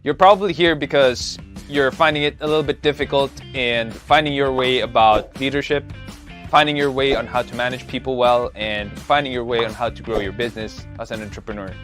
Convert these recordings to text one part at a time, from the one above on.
You're probably here because you're finding it a little bit difficult in finding your way about leadership, finding your way on how to manage people well, and finding your way on how to grow your business as an entrepreneur.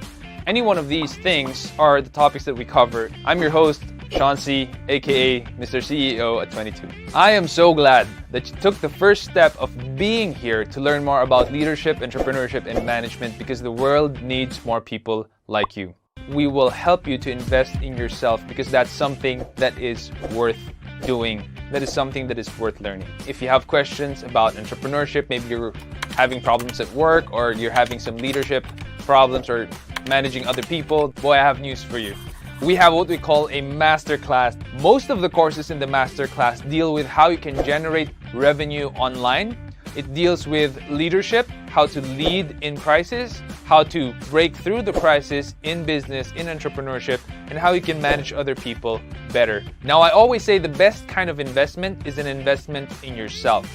Any one of these things are the topics that we cover. I'm your host, Sean C., aka Mr. CEO at 22. I am so glad that you took the first step of being here to learn more about leadership, entrepreneurship, and management because the world needs more people like you. We will help you to invest in yourself because that's something that is worth doing. That is something that is worth learning. If you have questions about entrepreneurship, maybe you're having problems at work or you're having some leadership problems or managing other people, boy, I have news for you. We have what we call a masterclass. Most of the courses in the masterclass deal with how you can generate revenue online. It deals with leadership, how to lead in crisis, how to break through the crisis in business, in entrepreneurship, and how you can manage other people better. Now, I always say the best kind of investment is an investment in yourself.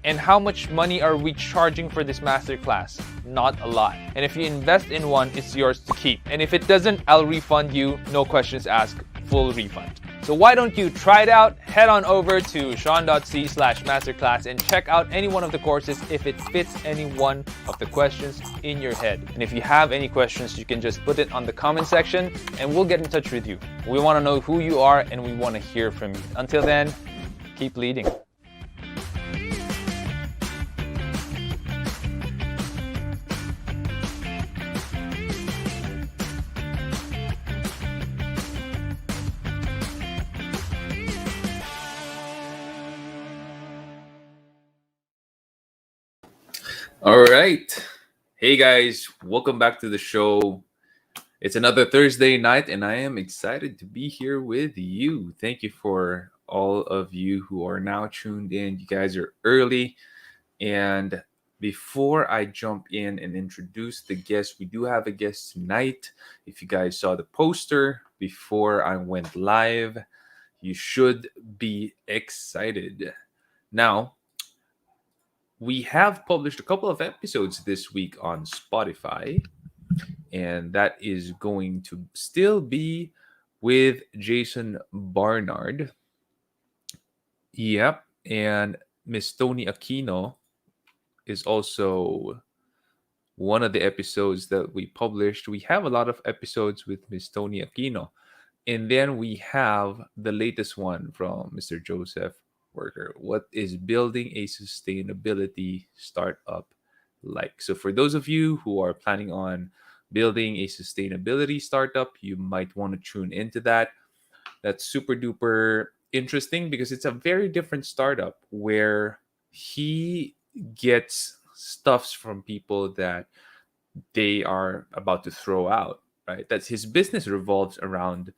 And how much money are we charging for this masterclass? Not a lot. And if you invest in one, it's yours to keep. And if it doesn't, I'll refund you. No questions asked, full refund. So why don't you try it out? Head on over to sean.c/masterclass and check out any one of the courses if it fits any one of the questions in your head. And if you have any questions, you can just put it on the comment section and we'll get in touch with you. We want to know who you are and we want to hear from you. Until then, keep leading. All right. Hey guys, welcome back to the show. It's another Thursday night and I am excited to be here with you. Thank you for all of you who are now tuned in. You guys are early. And before I jump in and introduce the guest, we do have a guest tonight. If you guys saw the poster before I went live, you should be excited. Now, we have published a couple of episodes this week on Spotify, and that is going to still be with Jason Barnard. Yep, and Miss Tony Aquino is also one of the episodes that we published. We have a lot of episodes with Miss Tony Aquino, and then we have the latest one from Mr. Joseph Worker. What is building a sustainability startup like? So for those of you who are planning on building a sustainability startup, you might want to tune into that. That's super duper interesting because it's a very different startup where he gets stuffs from people that they are about to throw out, right? That's his business revolves around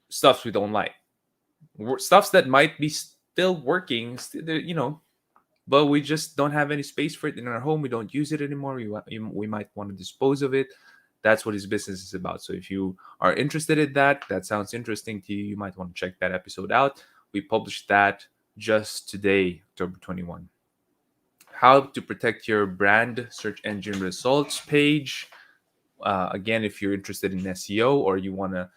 stuffs we don't like. Stuffs that might be still working, but we just don't have any space for it in our home. We don't use it anymore. We might want to dispose of it. That's what his business is about. So if you are interested in that sounds interesting to you, you might want to check that episode out. We published that just today, October 21. How to protect your brand search engine results page. Again, if you're interested in SEO or you want to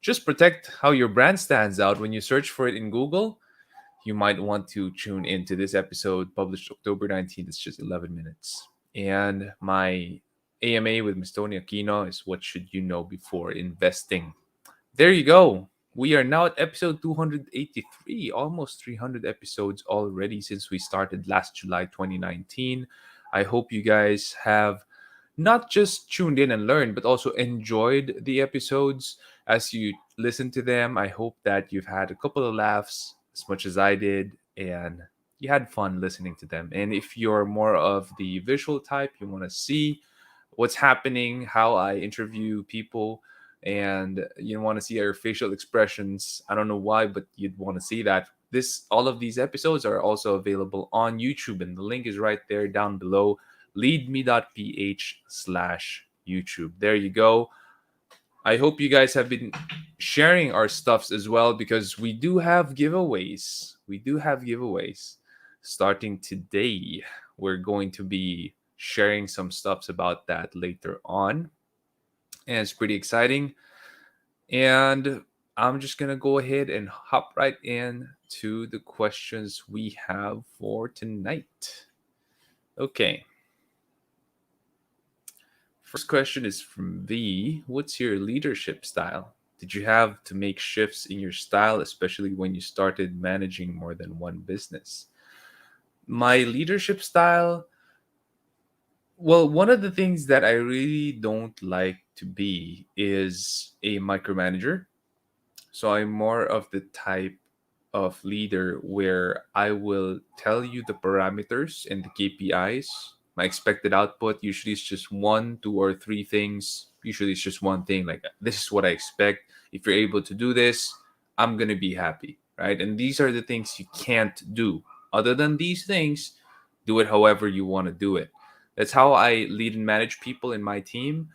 just protect how your brand stands out when you search for it in Google, you might want to tune into this episode published October 19th. It's just 11 minutes. And my AMA with Ms. Tony Aquino is what should you know before investing. There you go. We are now at episode 283, almost 300 episodes already since we started last July 2019. I hope you guys have not just tuned in and learned, but also enjoyed the episodes as you listen to them. I hope that you've had a couple of laughs as much as I did, and you had fun listening to them. And if you're more of the visual type, you want to see what's happening, how I interview people, and you want to see our facial expressions. I don't know why, but you'd want to see that. All of these episodes are also available on YouTube, and the link is right there down below. leadme.ph/YouTube. There you go. I hope you guys have been sharing our stuffs as well because we do have giveaways. Starting today. We're going to be sharing some stuffs about that later on. And it's pretty exciting. And I'm just gonna go ahead and hop right in to the questions we have for tonight. Okay. First question is from V. What's your leadership style? Did you have to make shifts in your style, especially when you started managing more than one business? My leadership style, well, one of the things that I really don't like to be is a micromanager. So I'm more of the type of leader where I will tell you the parameters and the KPIs. My expected output usually is just one, two, or three things. Usually it's just one thing. Like, this is what I expect. If you're able to do this, I'm going to be happy. Right. And these are the things you can't do. Other than these things, do it however you want to do it. That's how I lead and manage people in my team.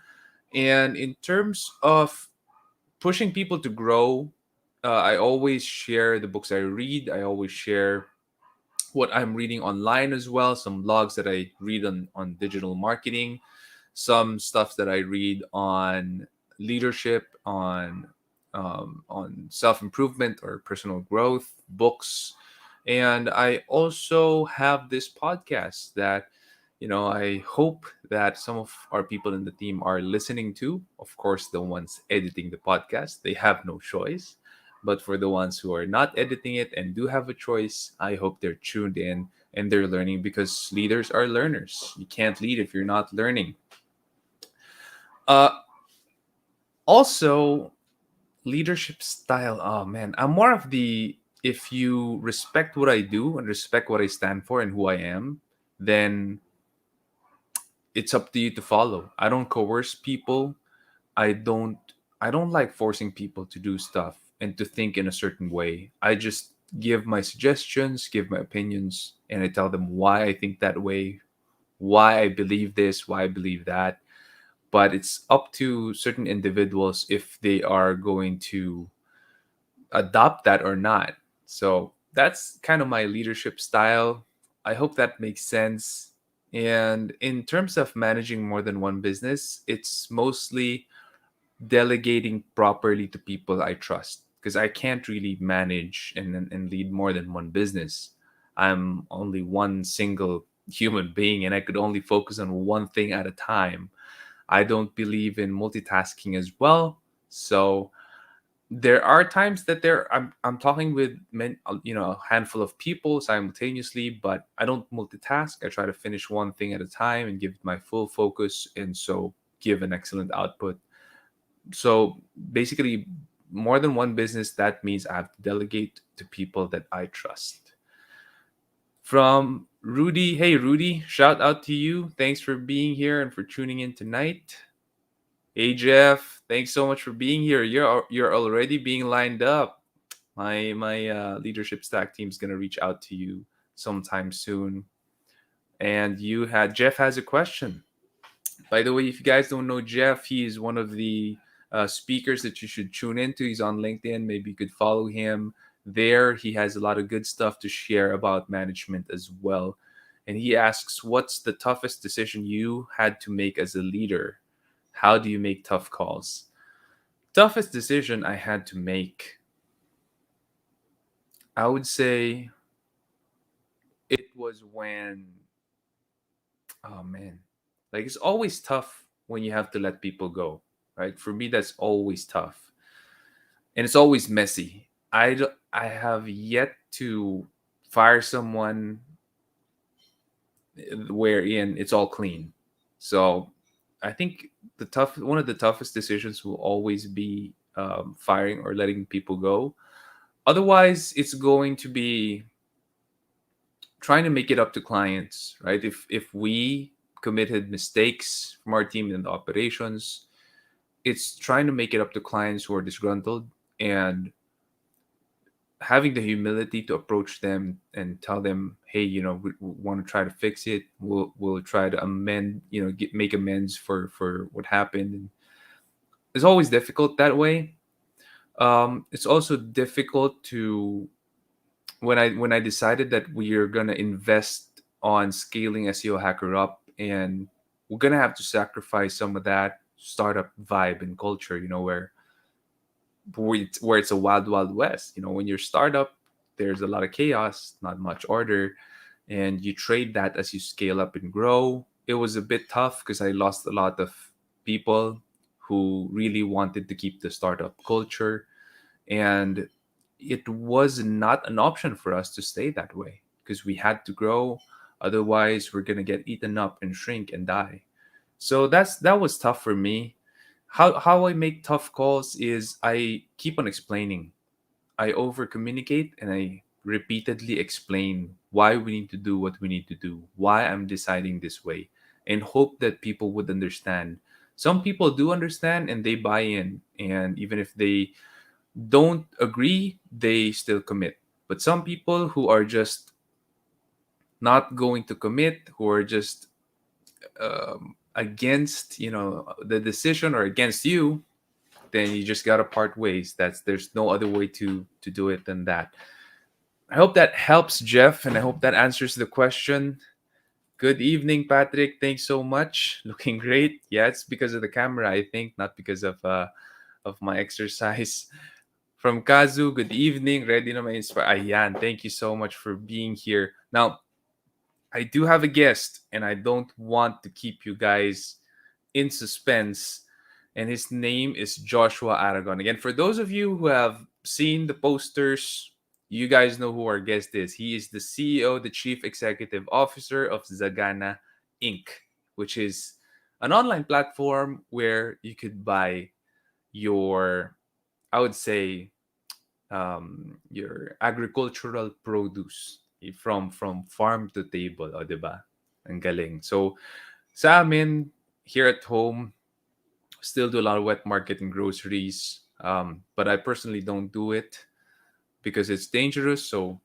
And in terms of pushing people to grow, I always share the books I read. I always share what I'm reading online as well, some blogs that I read on digital marketing, some stuff that I read on leadership, on self-improvement or personal growth books. And I also have this podcast that, I hope that some of our people in the team are listening to. Of course, the ones editing the podcast, they have no choice. But for the ones who are not editing it and do have a choice, I hope they're tuned in and they're learning, because leaders are learners. You can't lead if you're not learning. Uh, Also, leadership style. Oh man, I'm more of the, if you respect what I do and respect what I stand for and who I am, then it's up to you to follow. I don't coerce people. I don't I don't like forcing people to do stuff and to think in a certain way. I just give my suggestions, give my opinions, and I tell them why I think that way, why I believe this, why I believe that. But it's up to certain individuals if they are going to adopt that or not. So that's kind of my leadership style. I hope that makes sense. And in terms of managing more than one business, it's mostly delegating properly to people I trust, because I can't really manage and lead more than one business. I'm only one single human being and I could only focus on one thing at a time. I don't believe in multitasking as well. So there are times that I'm talking with a handful of people simultaneously, but I don't multitask. I try to finish one thing at a time and give it my full focus, and so give an excellent output. So basically, more than one business, that means I have to delegate to people that I trust. From Rudy, hey Rudy, shout out to you. Thanks for being here and for tuning in tonight. Hey Jeff, thanks so much for being here. You're already being lined up. My leadership stack team is gonna reach out to you sometime soon. And Jeff has a question. By the way, if you guys don't know Jeff, he is one of the speakers that you should tune into. He's on LinkedIn. Maybe you could follow him there. He has a lot of good stuff to share about management as well. And he asks, what's the toughest decision you had to make as a leader? How do you make tough calls? Toughest decision I had to make, I would say it was when, oh man, like it's always tough when you have to let people go, right? For me, that's always tough. And it's always messy. I have yet to fire someone wherein it's all clean. So I think one of the toughest decisions will always be firing or letting people go. Otherwise, it's going to be trying to make it up to clients, right? If we committed mistakes from our team in the operations, it's trying to make it up to clients who are disgruntled and having the humility to approach them and tell them, hey, we want to try to fix it. We'll try to amend, make amends for what happened. And it's always difficult that way. It's also difficult to, when I decided that we are gonna invest on scaling SEO Hacker Up, and we're gonna have to sacrifice some of that startup vibe and culture, where where it's a wild, wild west. When you're startup, there's a lot of chaos, not much order, and you trade that as you scale up and grow. It was a bit tough because I lost a lot of people who really wanted to keep the startup culture, and it was not an option for us to stay that way because we had to grow. Otherwise, we're gonna get eaten up and shrink and die. So that was tough for me. How I make tough calls is I keep on explaining. I over communicate and I repeatedly explain why we need to do what we need to do, why I'm deciding this way, and hope that people would understand. Some people do understand and they buy in, and even if they don't agree, they still commit. But some people who are just not going to commit, who are just against the decision or against you, then you just gotta part ways. There's no other way to do it than that. I hope that helps, Jeff, and I hope that answers the question. Good evening, Patrick. Thanks so much. Looking great. Yeah, it's because of the camera, I think, not because of my exercise. From Kazu, good evening. Ready na ma-inspire. Ayan, thank you so much for being here. Now, I do have a guest, and I don't want to keep you guys in suspense. And his name is Joshua Aragon. Again, for those of you who have seen the posters, you guys know who our guest is. He is the CEO, the Chief Executive Officer of Zagana Inc., which is an online platform where you could buy your, I would say, your agricultural produce from farm to table, o, 'di ba? Ang galing. So, sa amin, here at home, still do a lot of wet market and groceries. But I personally don't do it because it's dangerous. So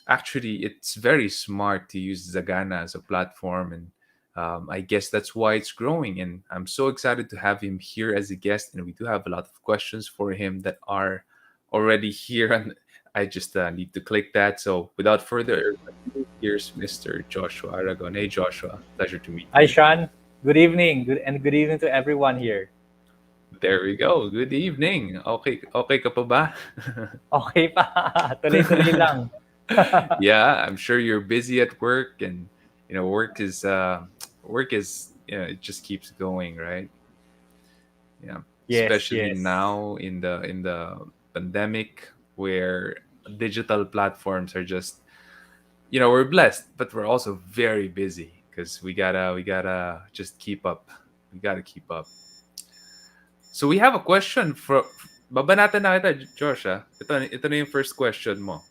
actually, it's very smart to use Zagana as a platform, and I guess that's why it's growing. And I'm so excited to have him here as a guest. And we do have a lot of questions for him that are already here, and I just need to click that. So without further ado, here's Mr. Joshua Aragon. Hey, Joshua, pleasure to meet Hi, you. Sean. Good evening. Good evening to everyone here. There we go. Good evening. Okay, okay ka pa ba? Okay pa. Tuloy-tuloy lang. Yeah, I'm sure you're busy at work, and work is it just keeps going, right? Yeah, Yes, especially yes. now in the pandemic where digital platforms are just we're blessed, but we're also very busy because we gotta just keep up. We gotta keep up. So we have a question for baba natin na kita, Josh. Ah. Ito na yung first question mo.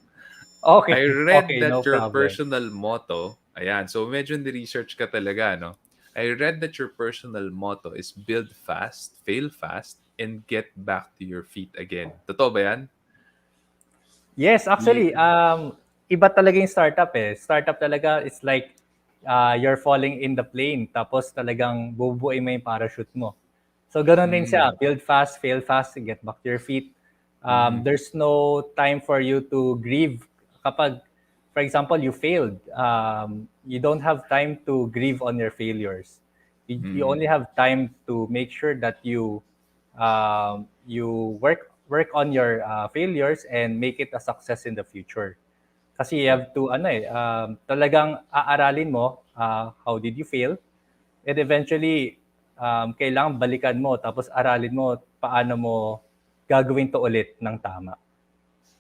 Okay. I read Okay, no that your problem. personal motto, ayan, so medyo ni-research ka talaga, no? I read that your personal motto is build fast, fail fast, and get back to your feet again. Totoo ba yan? Yes, actually, Ye- iba talaga yung startup eh. Startup talaga, it's like you're falling in the plane, tapos talagang bubuuin mo yung parachute mo. So, ganun din siya. Mm, Build fast, fail fast, get back to your feet. mhm, There's no time for you to grieve. Kapag, for example, you failed, you don't have time to grieve on your failures. You mhm. only have time to make sure that you work on your failures and make it a success in the future. Kasi you Yep. have to talagang aaralin mo how did you fail, and eventually kailangan balikan mo tapos aralin mo paano mo gagawin to ulit ng tama.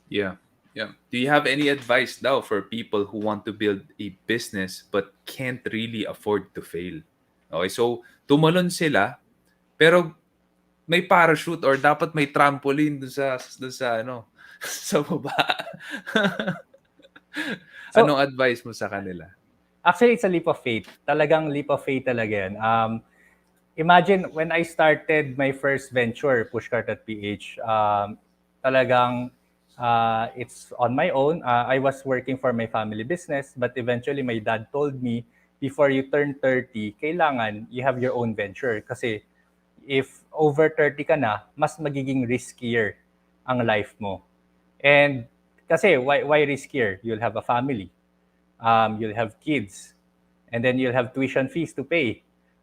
Yeah. Yeah. Do you have any advice now for people who want to build a business but can't really afford to fail? Okay, so tumalon sila pero may parachute or dapat may trampoline dun sa ano sa baba. So Anong advice mo sa kanila? actually it's a leap of faith. Talagang leap of faith talaga yan. Imagine when I started my first venture, Pushcart.ph, talagang it's on my own. I was working for my family business, but eventually my dad told me, before you turn 30, kailangan you have your own venture. Kasi if over 30 ka na, mas magiging riskier ang life mo. And kasi why riskier? You'll have a family, you'll have kids, and then you'll have tuition fees to pay.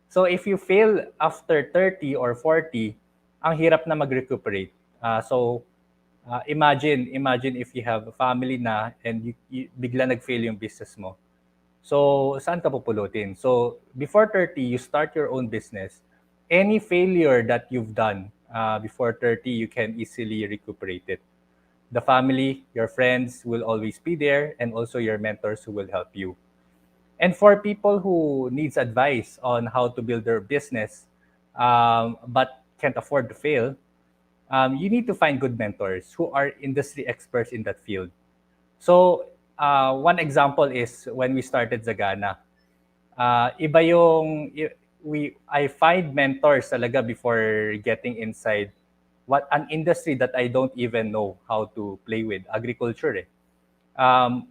So if you fail after 30 or 40, ang hirap na mag-recuperate. Imagine if you have a family na and you bigla nag-fail yung business mo. So, saan ka pupulutin? So, before 30, you start your own business. Any failure that you've done before 30, you can easily recuperate it. The family, your friends will always be there, and also your mentors who will help you. And for people who needs advice on how to build their business, but can't afford to fail, you need to find good mentors who are industry experts in that field. So, one example is when we started Zagana. Iba yung I find mentors talaga before getting inside what an industry that I don't even know how to play with, agriculture.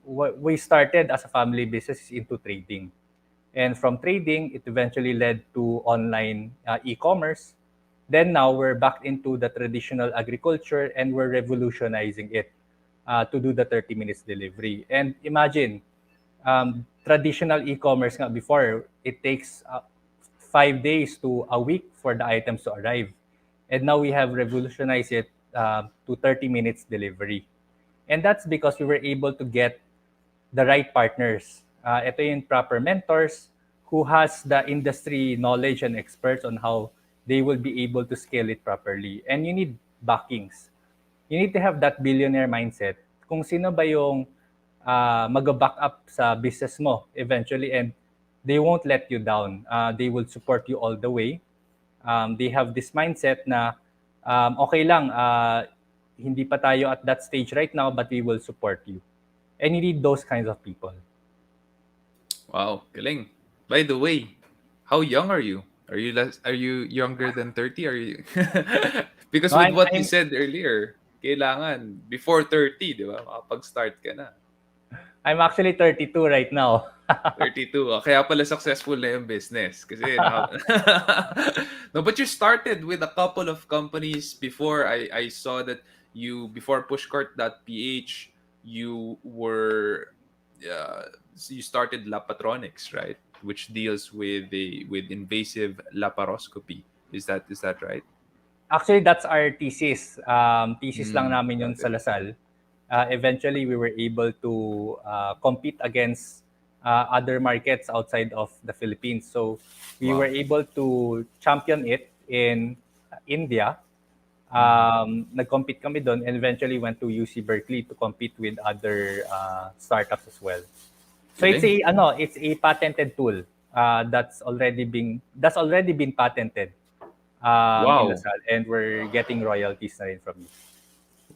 We started as a family business into trading. And from trading, it eventually led to online e-commerce. Then now we're back into the traditional agriculture and we're revolutionizing it to do the 30 minutes delivery. And imagine, traditional e-commerce nga before, it takes 5 days to a week for the items to arrive. And now we have revolutionized it to 30 minutes delivery. And that's because we were able to get the right partners. Ito yung proper mentors who has the industry knowledge and experts on how they will be able to scale it properly. And you need backings. You need to have that billionaire mindset. Kung sino ba yung mag-back up sa business mo eventually, and they won't let you down. They will support you all the way. They have this mindset na okay lang, hindi pa tayo at that stage right now, but we will support you. And you need those kinds of people. Wow, galing. By the way, how young are you? Are you younger than 30? Are you Because No, with what you I'm said earlier, kailangan before 30, di ba? Makapag-start ka na. I'm actually 32 right now. 32. Kaya pala successful na yung business. Kasi no, but you started with a couple of companies before. I saw that before pushcart.ph, you started Lapatronics, right? Which deals with invasive laparoscopy. Is that right? Actually, that's our thesis. Thesis lang namin yun Got sa it. Lasal. Eventually, we were able to compete against other markets outside of the Philippines. So we Wow. were able to champion it in India. Nag-compete kami doon and eventually went to UC Berkeley to compete with other startups as well. So Galing. it's a patented tool that's already been patented in Wow. Lasal, and we're getting royalties na rin from you.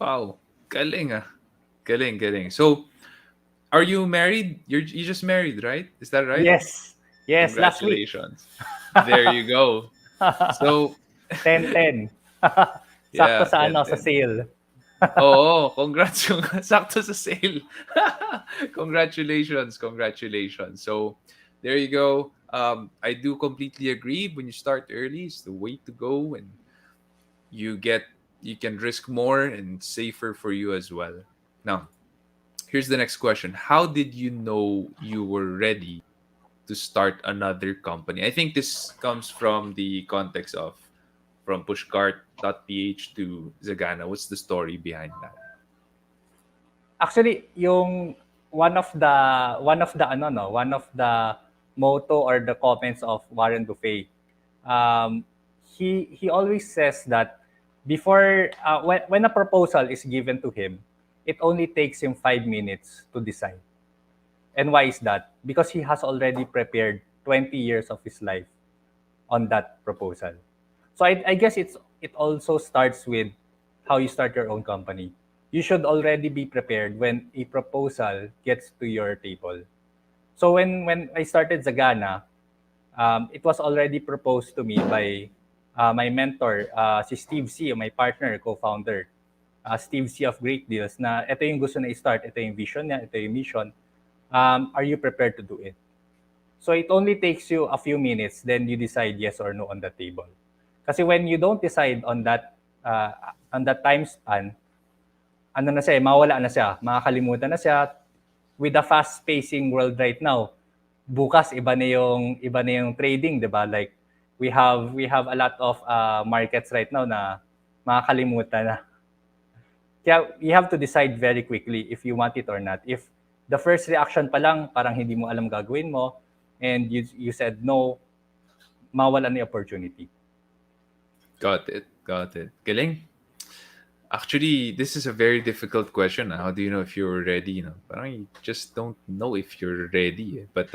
Wow. Galing ah. Galing. So, are you married? You just married, right? Is that right? Yes, last week. Congratulations. There you go. So, 10-10. Sakto yeah, sa 10. sale. Oo, congrats. Sakto sa sale. Congratulations. So, there you go. I do completely agree. When you start early, it's the way to go, and you can risk more and safer for you as well. Now, here's the next question. How did you know you were ready to start another company? I think this comes from the context of from pushcart.ph to Zagana. What's the story behind that? Actually, yung one of the motto or the comments of Warren Buffett, he always says that before when a proposal is given to him, it only takes him 5 minutes to decide. And why is that? Because he has already prepared 20 years of his life on that proposal. So I guess it also starts with how you start your own company. You should already be prepared when a proposal gets to your table. So when I started Zagana, it was already proposed to me by my mentor, si Steve C, my partner, co-founder. Steve C of Great Deals, na ito yung gusto na i-start, ito yung vision niya, ito yung mission. Are you prepared to do it? So it only takes you a few minutes, then you decide yes or no on the table. Kasi when you don't decide on that time span, mawala na siya, makakalimutan na siya. With the fast-pacing world right now, bukas iba na yung trading, 'di ba? Like we have a lot of markets right now na makakalimutan na. Kaya you have to decide very quickly if you want it or not. If the first reaction pa lang, parang hindi mo alam gagawin mo, and you said no, mawalan yung opportunity. Got it. Got it. Galing. Actually, this is a very difficult question. How do you know if you're ready? Parang you just don't know if you're ready. But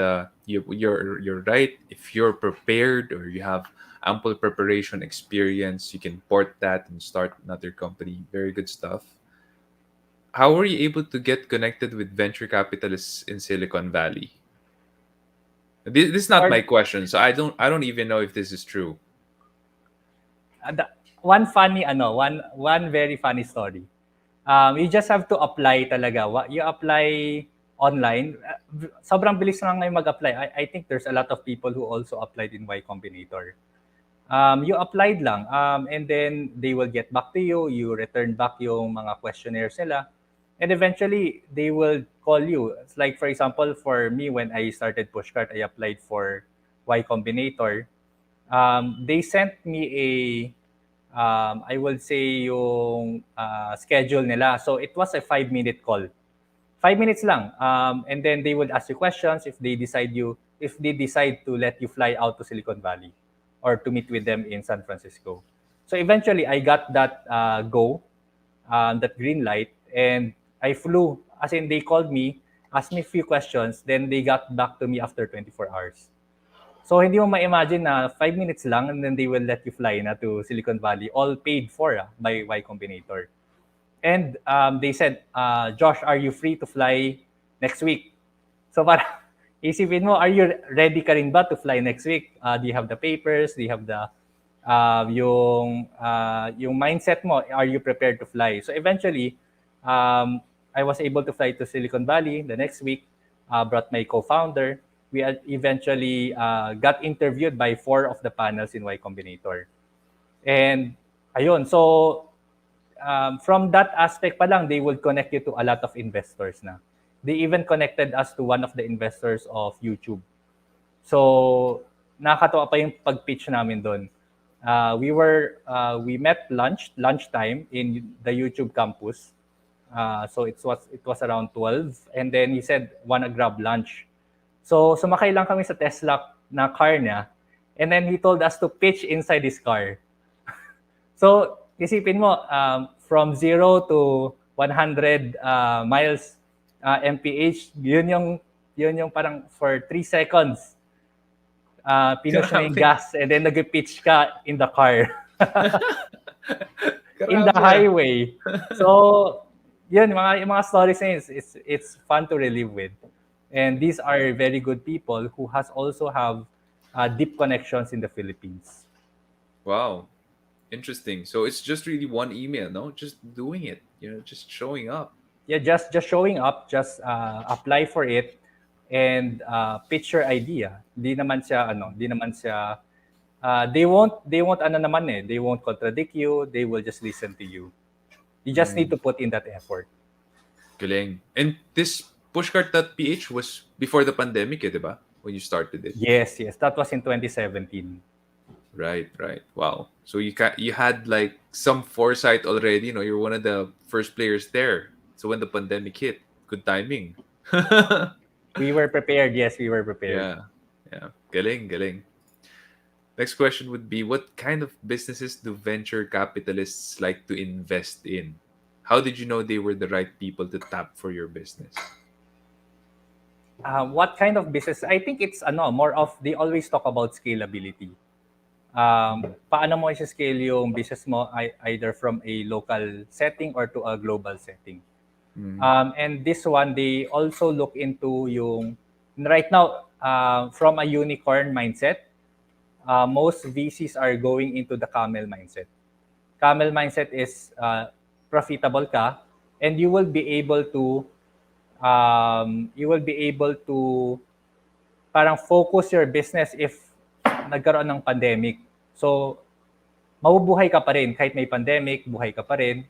you're right. If you're prepared or you have ample preparation experience, you can port that and start another company. Very good stuff. How were you able to get connected with venture capitalists in Silicon Valley? This is not Or my question, so I don't even know if this is true. one very funny story. You just have to apply talaga. You apply online. Sobrang bilis lang ngayon mag-apply. I think there's a lot of people who also applied in Y Combinator. You applied lang, and then they will get back to you. You return back yung mga questionnaires nila. And eventually, they will call you. It's like, for example, for me, when I started Pushcart, I applied for Y Combinator. They sent me I will say yung schedule nila. So it was a 5-minute call. 5 minutes lang. And then they would ask you questions if they decide to let you fly out to Silicon Valley or to meet with them in San Francisco. So eventually I got that that green light, and I flew. As in, they called me, asked me a few questions, then they got back to me after 24 hours. So hindi mo ma-imagine na 5 minutes lang and then they will let you fly na to Silicon Valley, all paid for by Y Combinator. And they said, Josh, are you free to fly next week? So para isipin mo, are you ready ka rin ba to fly next week? Do you have the papers? Do you have the yung mindset mo? Are you prepared to fly? So eventually, I was able to fly to Silicon Valley the next week. Brought my co-founder. We eventually got interviewed by 4 of the panels in Y Combinator. And ayun, so from that aspect pa lang, they will connect you to a lot of investors na. They even connected us to one of the investors of YouTube. So nakakatawa pa yung pag-pitch namin doon. We met lunchtime in the YouTube campus. So it was around 12, and then he said, "Wanna grab lunch?" So sumakay lang kami sa Tesla na car niya, and then he told us to pitch inside his car. So isipin mo, from 0 to 100 miles mph, yun yung parang for 3 seconds. Pinush na yung gas, and then nag-pitch ka in the car. In the highway. So yun, yung mga stories na yun, it's fun to relive with. And these are very good people who also have deep connections in the Philippines. Wow. Interesting. So it's just really one email, no? Just doing it, just showing up. Yeah, just showing up, just apply for it, and pitch your idea. Di naman siya they won't contradict you, they will just listen to you. You just need to put in that effort. Galing. And this pushcart.ph was before the pandemic, diba? When you started it. Yes. That was in 2017. Right. Wow. So you had like some foresight already, you're one of the first players there. So when the pandemic hit, good timing. We were prepared. Yes, we were prepared. Yeah. Galing. Next question would be, what kind of businesses do venture capitalists like to invest in? How did you know they were the right people to tap for your business? What kind of business? I think it's more of, they always talk about scalability. Paano mo i-scale yung business mo either from a local setting or to a global setting. And this one, they also look into right now, from a unicorn mindset, most VCs are going into the camel mindset. Camel mindset is profitable ka, and you will be able to parang focus your business if nagkaroon ng pandemic. So mabubuhay ka pa rin kahit may pandemic, buhay ka pa rin.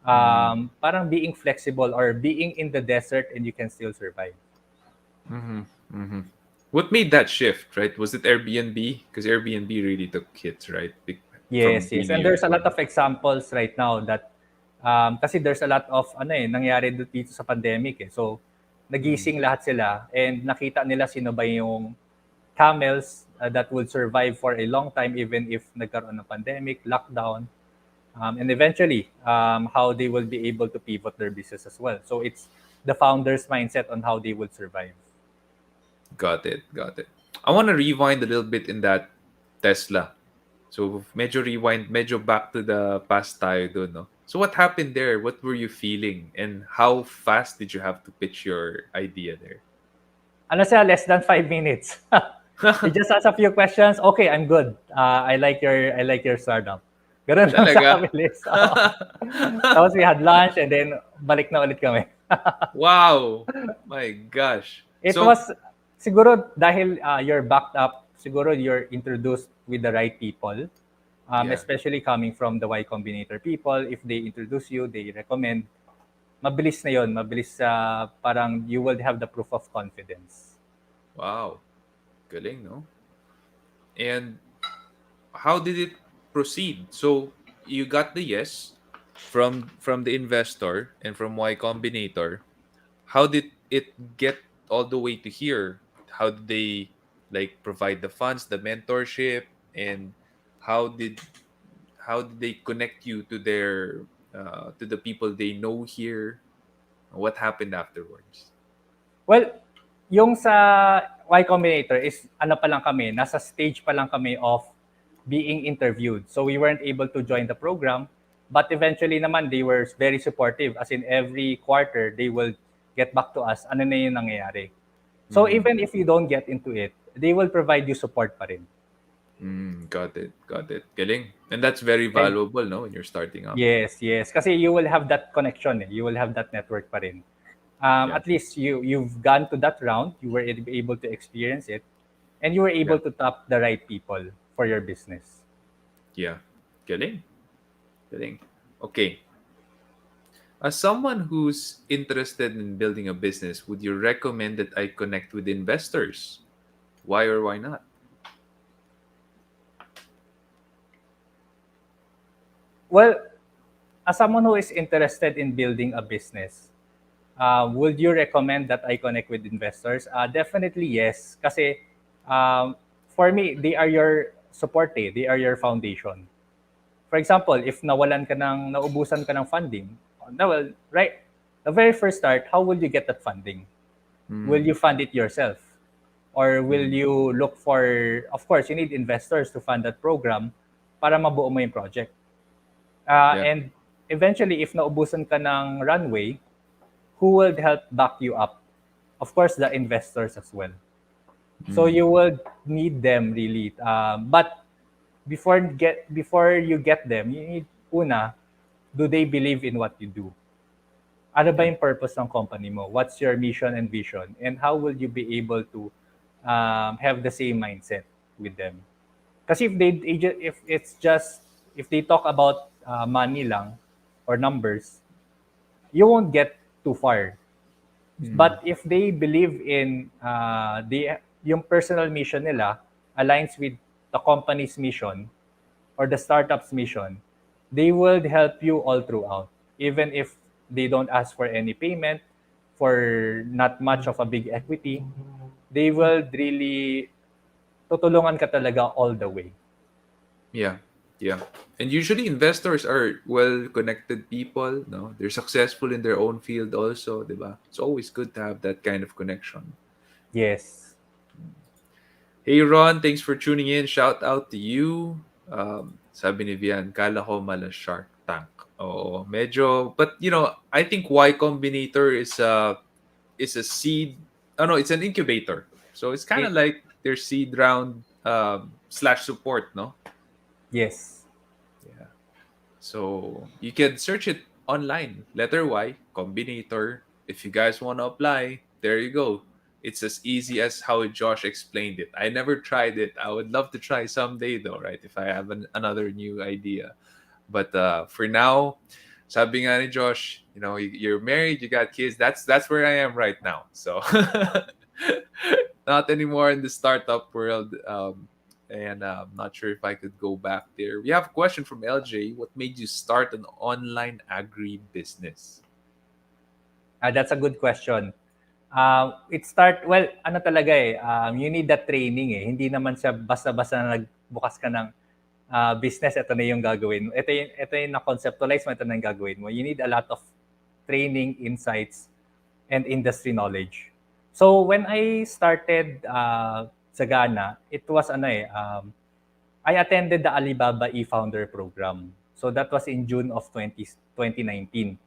Parang being flexible or being in the desert and you can still survive. What made that shift, right? Was it Airbnb? Because Airbnb really took hits, right? Yes. And there's a lot of examples right now that Kasi there's a lot of nangyari dito sa pandemic eh. So nagising lahat sila and nakita nila sino ba yung camels that would survive for a long time even if nagkaroon ng pandemic, lockdown, and eventually how they will be able to pivot their business as well. So it's the founder's mindset on how they would survive. Got it. Got it. I want to rewind a little bit in that Tesla. So medyo rewind, medyo back to the past tayo dun, no? So what happened there? What were you feeling? And how fast did you have to pitch your idea there? Ano siya, less than 5 minutes. You just ask a few questions. Okay, I'm good. I like your startup. Ganun lang sa Talaga? kabilis. Oo. Tapos we had lunch and then balik na ulit kami. Wow. My gosh. It So, was siguro dahil you're backed up, siguro you're introduced with the right people. Yeah. Especially coming from the Y Combinator people, if they introduce you, they recommend, mabilis na yon, mabilis parang you will have the proof of confidence. wow. Galing, no? And how did it proceed? So you got the yes from the investor and from Y Combinator. How did it get all the way to here? How did they like provide the funds, the mentorship, and how did how did they connect you to their to the people they know here? What happened afterwards? Well, yung sa Y Combinator is ano pa lang kami, nasa stage pa lang kami of being interviewed. So we weren't able to join the program, but eventually naman they were very supportive. As in every quarter, they will get back to us, ano na yung nangyayari. So even if you don't get into it, they will provide you support pa rin. Got it. Got it. Galing. And that's very valuable, no, when you're starting up. Yes, yes. Kasi you will have that connection. You will have that network pa rin. Yeah. At least you've gone to that round. You were able to experience it. And you were able to tap the right people for your business. Yeah. Galing. Galing. Okay. As someone who's interested in building a business, would you recommend that I connect with investors? Why or why not? Well, as someone who is interested in building a business, would you recommend that I connect with investors? Definitely yes. Kasi for me, they are your support eh. They are your foundation. For example, if naubusan ka ng funding, well, right, the very first start, how will you get that funding? Will you fund it yourself? Or will you look for, of course, you need investors to fund that program para mabuo mo yung project. And eventually, if naubusan ka ng runway, who will help back you up? Of course, the investors as well. So you will need them really. But before you get them, you need una, do they believe in what you do? Ano ba yung purpose ng company mo? What's your mission and vision? And how will you be able to have the same mindset with them? Kasi if they talk about money lang or numbers, you won't get too far. But if they believe in yung personal mission nila aligns with the company's mission or the startup's mission, they will help you all throughout. Even if they don't ask for any payment, for not much of a big equity, they will really tutulungan ka talaga all the way. Yeah. Yeah. And usually investors are well-connected people, no? They're successful in their own field also, diba? It's always good to have that kind of connection. Yes. Hey Ron, thanks for tuning in. Shout out to you. Sabi ni Vian, kala ko mala Shark Tank. Oo, medyo, but I think Y Combinator is a seed. Oh no, it's an incubator. So it's kind of like their seed round / support, no? Yes. Yeah. So you can search it online. Letter Y, Combinator. If you guys want to apply, there you go. It's as easy as how Josh explained it. I never tried it. I would love to try someday though, right? If I have another new idea. But for now, sabi nga ni Josh, you're married, you got kids. That's where I am right now. So not anymore in the startup world. and I'm not sure if I could go back there. We have a question from LJ. What made you start an online agri business? That's a good question. Well, ano talaga you need that training eh. Hindi naman siya basta-basta na nagbukas ka ng business, ito na yung gagawin mo. Ito yung na-conceptualize mo, ito na yung gagawin mo. You need a lot of training, insights, and industry knowledge. So when I started Zagana, it was I attended the Alibaba e-founder program. So that was in June of 2019.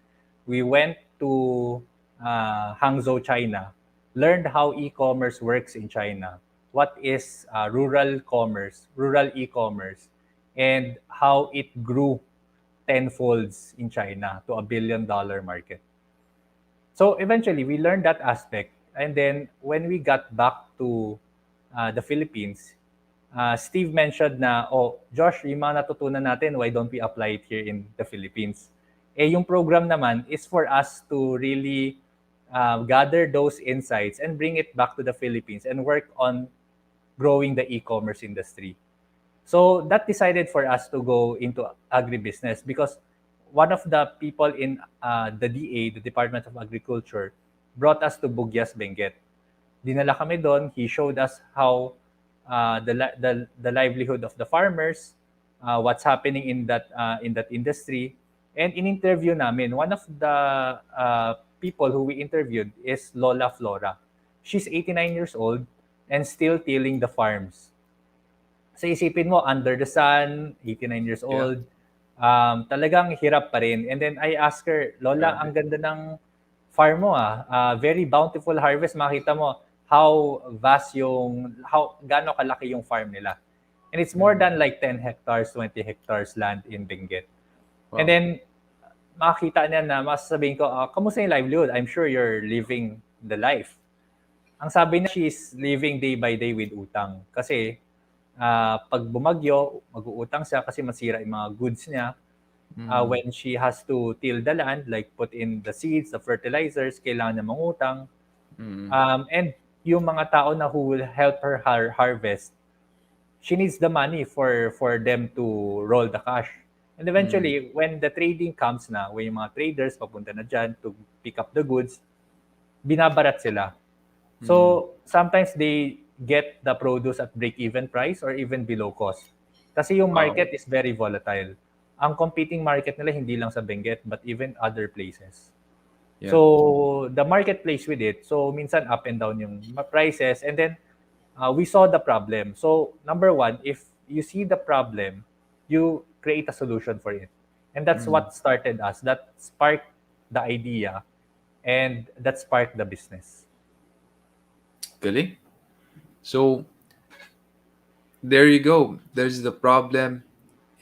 We went to Hangzhou, China, learned how e-commerce works in China, what is rural commerce, rural e-commerce, and how it grew tenfolds in China to $1 billion market. So eventually, we learned that aspect. And then when we got back to the Philippines, Steve mentioned na, oh, Josh, yung mga natutunan natin, why don't we apply it here in the Philippines? Yung program naman is for us to really gather those insights and bring it back to the Philippines and work on growing the e-commerce industry. So that decided for us to go into agribusiness because one of the people in the DA, the Department of Agriculture, brought us to Bugyas, Benguet. Dinala kami doon. He showed us how the livelihood of the farmers, what's happening in that industry. And in interview namin, one of the people who we interviewed is Lola Flora. She's 89 years old and still tilling the farms. So isipin mo, under the sun, 89 years old, talagang hirap pa rin. And then I asked her, Lola, ang ganda ng farm mo very bountiful harvest. Makita mo how vast gaano kalaki yung farm nila. And it's more than like 10 hectares, 20 hectares land in Benguet. Wow. And then makita niya na masasabihin ko, kamusta yung livelihood? I'm sure you're living the life. Ang sabi niya, she's living day by day with utang. Kasi pag bumagyo, mag-uutang siya kasi masira yung mga goods niya. When she has to till the land, like put in the seeds, the fertilizers, kailangan niya mangutang. And yung mga tao na who will help her harvest, she needs the money for them to roll the cash. And eventually, when the trading comes na, when yung mga traders papunta na dyan to pick up the goods, binabarat sila. So, sometimes they get the produce at break-even price or even below cost. Kasi yung market is very volatile. Ang competing market nila hindi lang sa Benguet but even other places. Yeah. So, the market plays with it. So, minsan up and down yung prices. And then, we saw the problem. So, number one, if you see the problem, you create a solution for it. And that's what started us. That sparked the idea. And that sparked the business. Galing. So, there you go. There's the problem.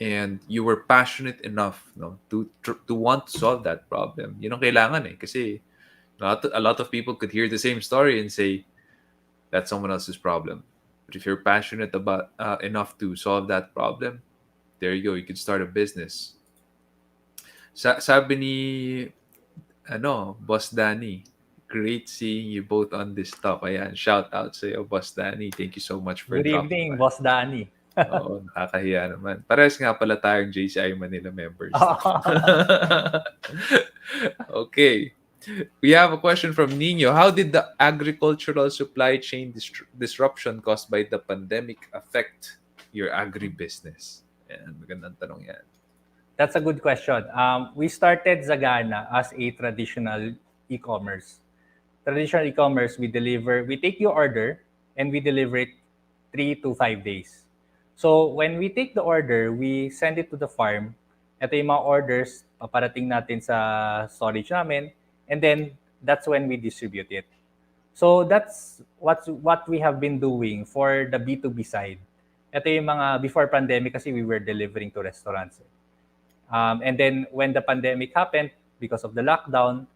And you were passionate enough to want to solve that problem. Yun ang kailangan kasi a lot of people could hear the same story and say, that's someone else's problem. But if you're passionate about enough to solve that problem, there you go. You can start a business. Sabi ni Boss Danny, great seeing you both on this talk. Ayan, shout out sa iyo, Boss Danny. Thank you so much for Good evening, Boss Danny. Oo, nakakahiya naman. Parehas nga pala tayong JCI Manila members. Okay. We have a question from Nino. How did the agricultural supply chain disruption caused by the pandemic affect your agribusiness? Yan, magandang tanong yan. That's a good question. We started Zagana as a traditional e-commerce. Traditional e-commerce, we take your order and we deliver it 3 to 5 days. So when we take the order, we send it to the farm. Ito yung mga orders, paparating natin sa storage namin, and then that's when we distribute it. So that's what we have been doing for the B2B side. Ito yung mga before pandemic kasi we were delivering to restaurants. And then when the pandemic happened, because of the lockdown,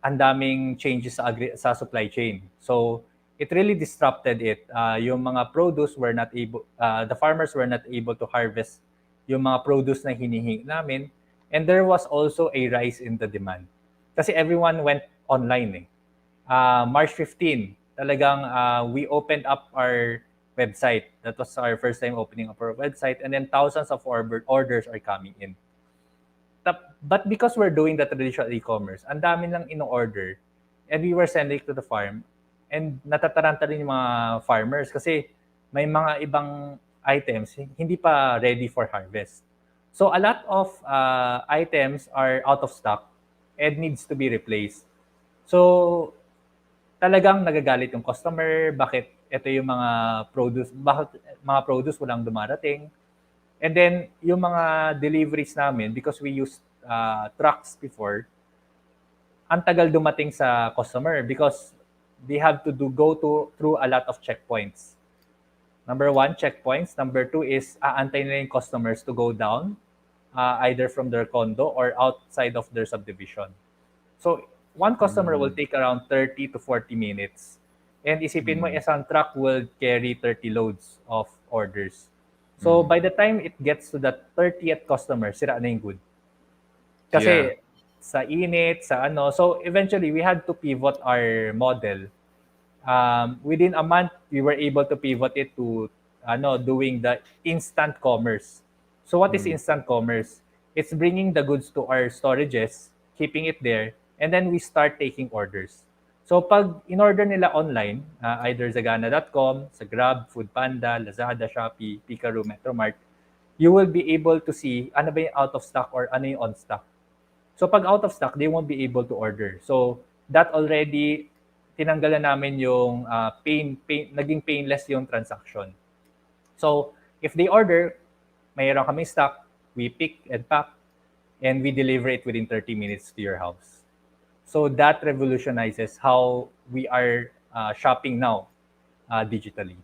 ang daming changes sa supply chain. So it really disrupted it. Yung mga produce were not able, the farmers were not able to harvest yung mga produce na hinihingi namin. And there was also a rise in the demand. Kasi everyone went online March 15, talagang we opened up our website. That was our first time opening up our website, and then thousands of orders are coming in. But because we're doing the traditional e-commerce, ang dami lang in-order, and we were sending it to the farm, and natataranta rin yung mga farmers kasi may mga ibang items hindi pa ready for harvest. So a lot of items are out of stock and needs to be replaced. So talagang nagagalit yung customer, bakit ito yung bakit mga produce walang dumarating. And then, yung mga deliveries namin, because we used trucks before, ang tagal dumating sa customer because they have to through a lot of checkpoints. Number one, checkpoints. Number two is aantayin nila yung customers to go down, either from their condo or outside of their subdivision. So, one customer will take around 30 to 40 minutes. And isipin mo, isang truck will carry 30 loads of orders. So, by the time it gets to the 30th customer, sira na yung good. Kasi sa init, sa ano. So, eventually, we had to pivot our model. Within a month, we were able to pivot it to doing the instant commerce. So, what is instant commerce? It's bringing the goods to our storages, keeping it there, and then we start taking orders. So, pag in-order nila online, either Zagana.com, sa Grab, Foodpanda, Lazada, Shopee, Picaru, Metromart, you will be able to see ano ba yung out of stock or ano yung on stock. So, pag out of stock, they won't be able to order. So, that already, tinanggalan namin yung naging painless yung transaction. So, if they order, mayroon kami stock, we pick and pack, and we deliver it within 30 minutes to your house. So that revolutionizes how we are shopping now digitally.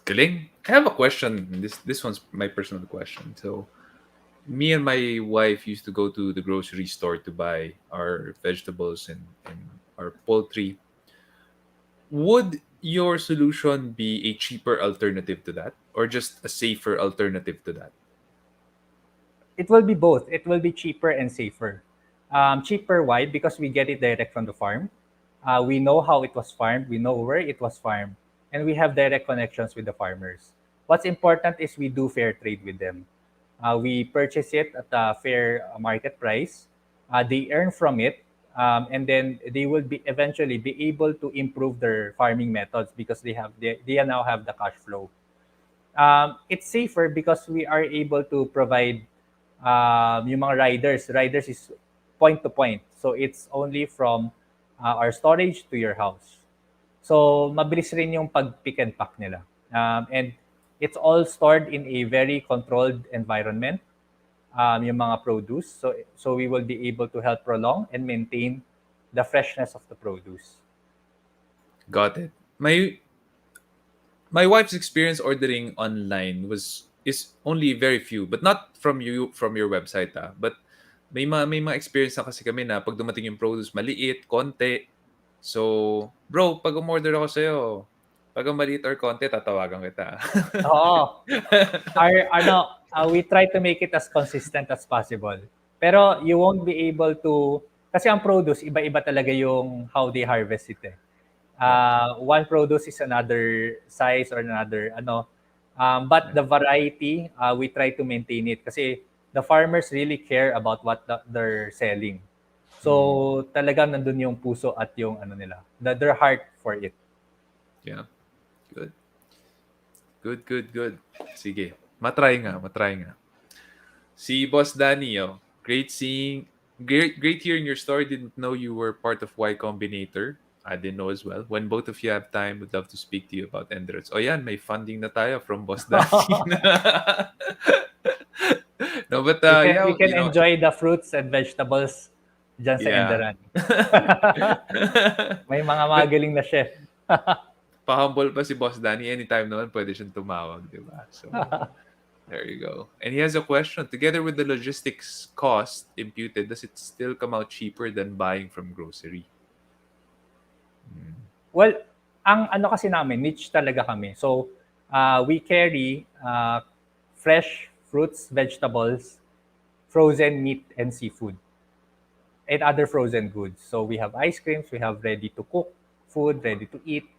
Galing. I have a question. This one's my personal question. So, me and my wife used to go to the grocery store to buy our vegetables and our poultry. Would your solution be a cheaper alternative to that, or just a safer alternative to that? It will be both. It will be cheaper and safer. Cheaper, why? Because we get it direct from the farm. We know how it was farmed. We know where it was farmed. And we have direct connections with the farmers. What's important is we do fair trade with them. We purchase it at a fair market price. They earn from it. And then they will eventually be able to improve their farming methods because they now have the cash flow. It's safer because we are able to provide yung mga riders. Riders is point to point. So it's only from our storage to your house. So mabilis rin yung pag-pick and pack nila. And it's all stored in a very controlled environment, yung mga produce. So we will be able to help prolong and maintain the freshness of the produce. Got it. My wife's experience ordering online is only very few, but not from your website but may mga experience na kasi kami na pag dumating yung produce maliit, konti. So, bro, pag umorder ako sa'yo, pag maliit or konti, tatawagan kita. Oo. We try to make it as consistent as possible. Pero you won't be able to, kasi ang produce, iba-iba talaga yung how they harvest it. One produce is another size or another but the variety, we try to maintain it kasi the farmers really care about what they're selling. So talagang nandun yung puso at yung their heart for it. Yeah. Good. Sige. Matry nga. Si Boss Danny, great hearing your story. Didn't know you were part of Y Combinator. I didn't know as well. When both of you have time, would love to speak to you about Endurance. Oh yan, may funding na tayo from Boss Danny. No, but we can enjoy the fruits and vegetables dyan sa Enderan. May mga magaling na chef. Pa-humble pa si Boss Danny. Anytime naman pwede siyang tumawag, di ba? So, there you go. And he has a question. Together with the logistics cost imputed, does it still come out cheaper than buying from grocery? Well, ang kasi namin, niche talaga kami. So, we carry fresh fruits, vegetables, frozen meat and seafood, and other frozen goods. So we have ice creams, we have ready to cook food, ready to eat.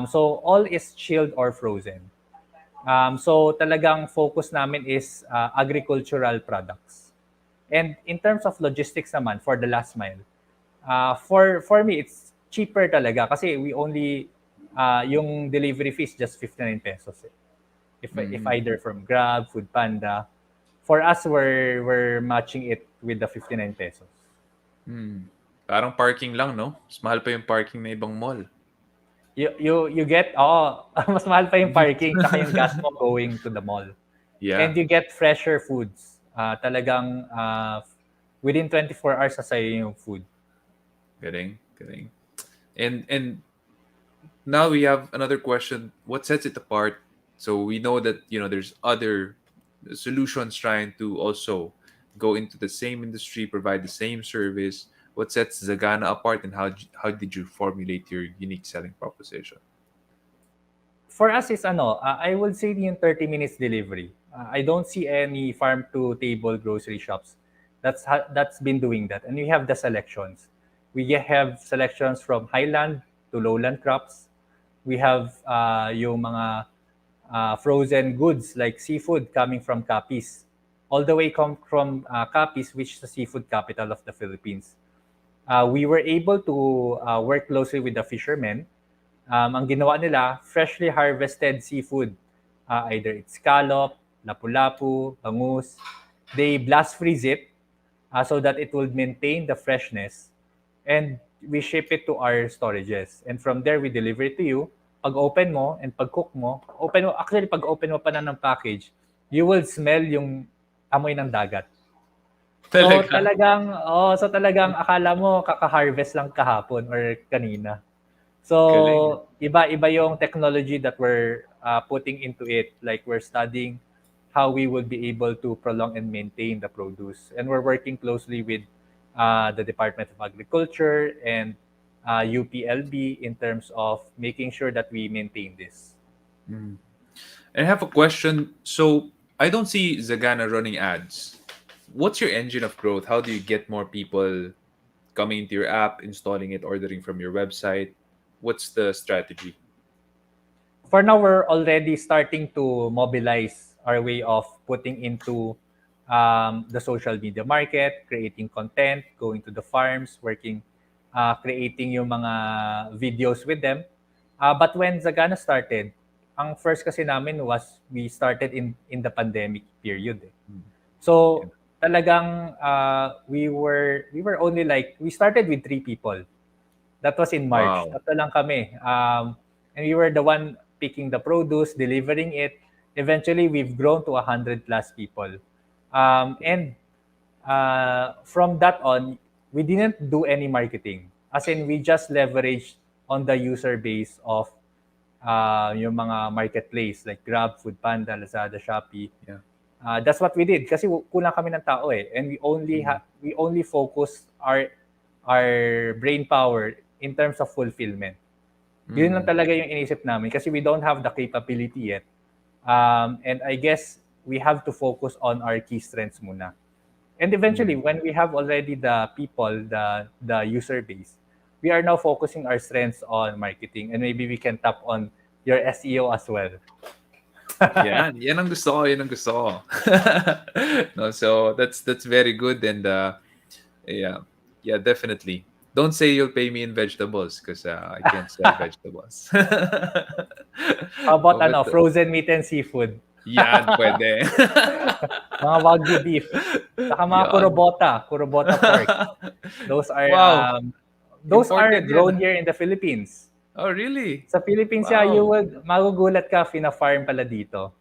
So all is chilled or frozen. So talagang focus namin is agricultural products. And in terms of logistics naman for the last mile, for me it's cheaper talaga kasi we only yung delivery fee is just 59 pesos. If either from Grab, Food Panda, for us we're matching it with the 59 pesos. Parang parking lang, no? Mas mahal pa yung parking na ibang mall. You get mas mahal pa yung parking tsaka yung gas mo going to the mall. Yeah. And you get fresher foods. Talagang within 24 hours sa'yo yung food. Galing. And now we have another question. What sets it apart? So we know that, there's other solutions trying to also go into the same industry, provide the same service. What sets Zagana apart, and how did you formulate your unique selling proposition? For us is I would say yung 30 minutes delivery. I don't see any farm to table grocery shops that's been doing that. And we have the selections. We have selections from highland to lowland crops. We have yung mga frozen goods like seafood coming from Capiz. All the way come from Capiz, which is the seafood capital of the Philippines. We were able to work closely with the fishermen. Ang ginawa nila, freshly harvested seafood. Either it's scallop, lapu-lapu, bangus. They blast freeze it so that it will maintain the freshness. And we ship it to our storages. And from there, we deliver it to you. Pag open mo and pag cook mo, pag open mo pa na ng package, you will smell yung amoy ng dagat. So talagang akala mo kaka-harvest lang kahapon or kanina. So iba-iba yung technology that we're putting into it. Like we're studying how we will be able to prolong and maintain the produce. And we're working closely with the Department of Agriculture and UPLB in terms of making sure that we maintain this. And I have a question. So I don't see Zagana running ads. What's your engine of growth? How do you get more people coming into your app, installing it, ordering from your website? What's the strategy? For now, we're already starting to mobilize our way of putting into the social media market, creating content, going to the farms, working, creating yung mga videos with them. But when Zagana started, ang first kasi namin was we started in the pandemic period. So talagang we were only we started with 3 people. That was in March. Wow. Tatlo lang kami. And we were the one picking the produce, delivering it. Eventually, we've grown to 100 plus people. And from that on, we didn't do any marketing. As in, we just leveraged on the user base of yung mga marketplace like Grab, Food Panda, Lazada, Shopee. Yeah. That's what we did kasi kulang kami ng tao and we only focus our brain power in terms of fulfillment. Yun lang talaga yung inisip namin kasi we don't have the capability yet. And I guess we have to focus on our key strengths muna. And eventually, when we have already the people, the user base, we are now focusing our strengths on marketing, and maybe we can tap on your SEO as well. Yan ang gusto ko. No, so that's very good, and yeah, definitely. Don't say you'll pay me in vegetables because I can't sell vegetables. How about frozen meat and seafood? Yan, pwede. Mga wagyu beef. Saka mga kurobota pork. Those are those are grown here in the Philippines. Oh, really? Sa Philippines, you would magugulat ka, fina-farm pala dito.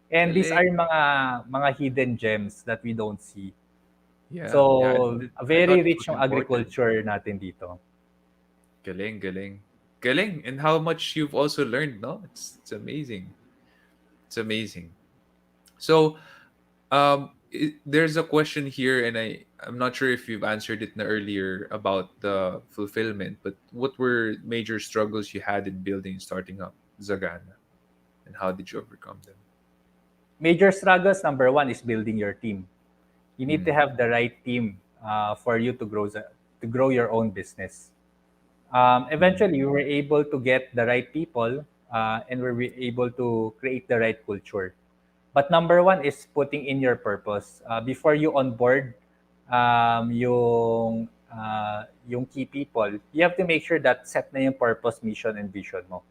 And these are mga hidden gems that we don't see. Yeah. So, very rich yung agriculture natin dito. Galing. And how much you've also learned, no? It's amazing. It's amazing. So, there's a question here, and I'm not sure if you've answered it earlier about the fulfillment, but what were major struggles you had in building and starting up Zagana, and how did you overcome them? Major struggles, number one, is building your team. You need to have the right team for you to grow your own business. Eventually, we were able to get the right people, and we were able to create the right culture. But number one is putting in your purpose. Before you onboard yung key people, you have to make sure that set na yung purpose, mission, and vision mo.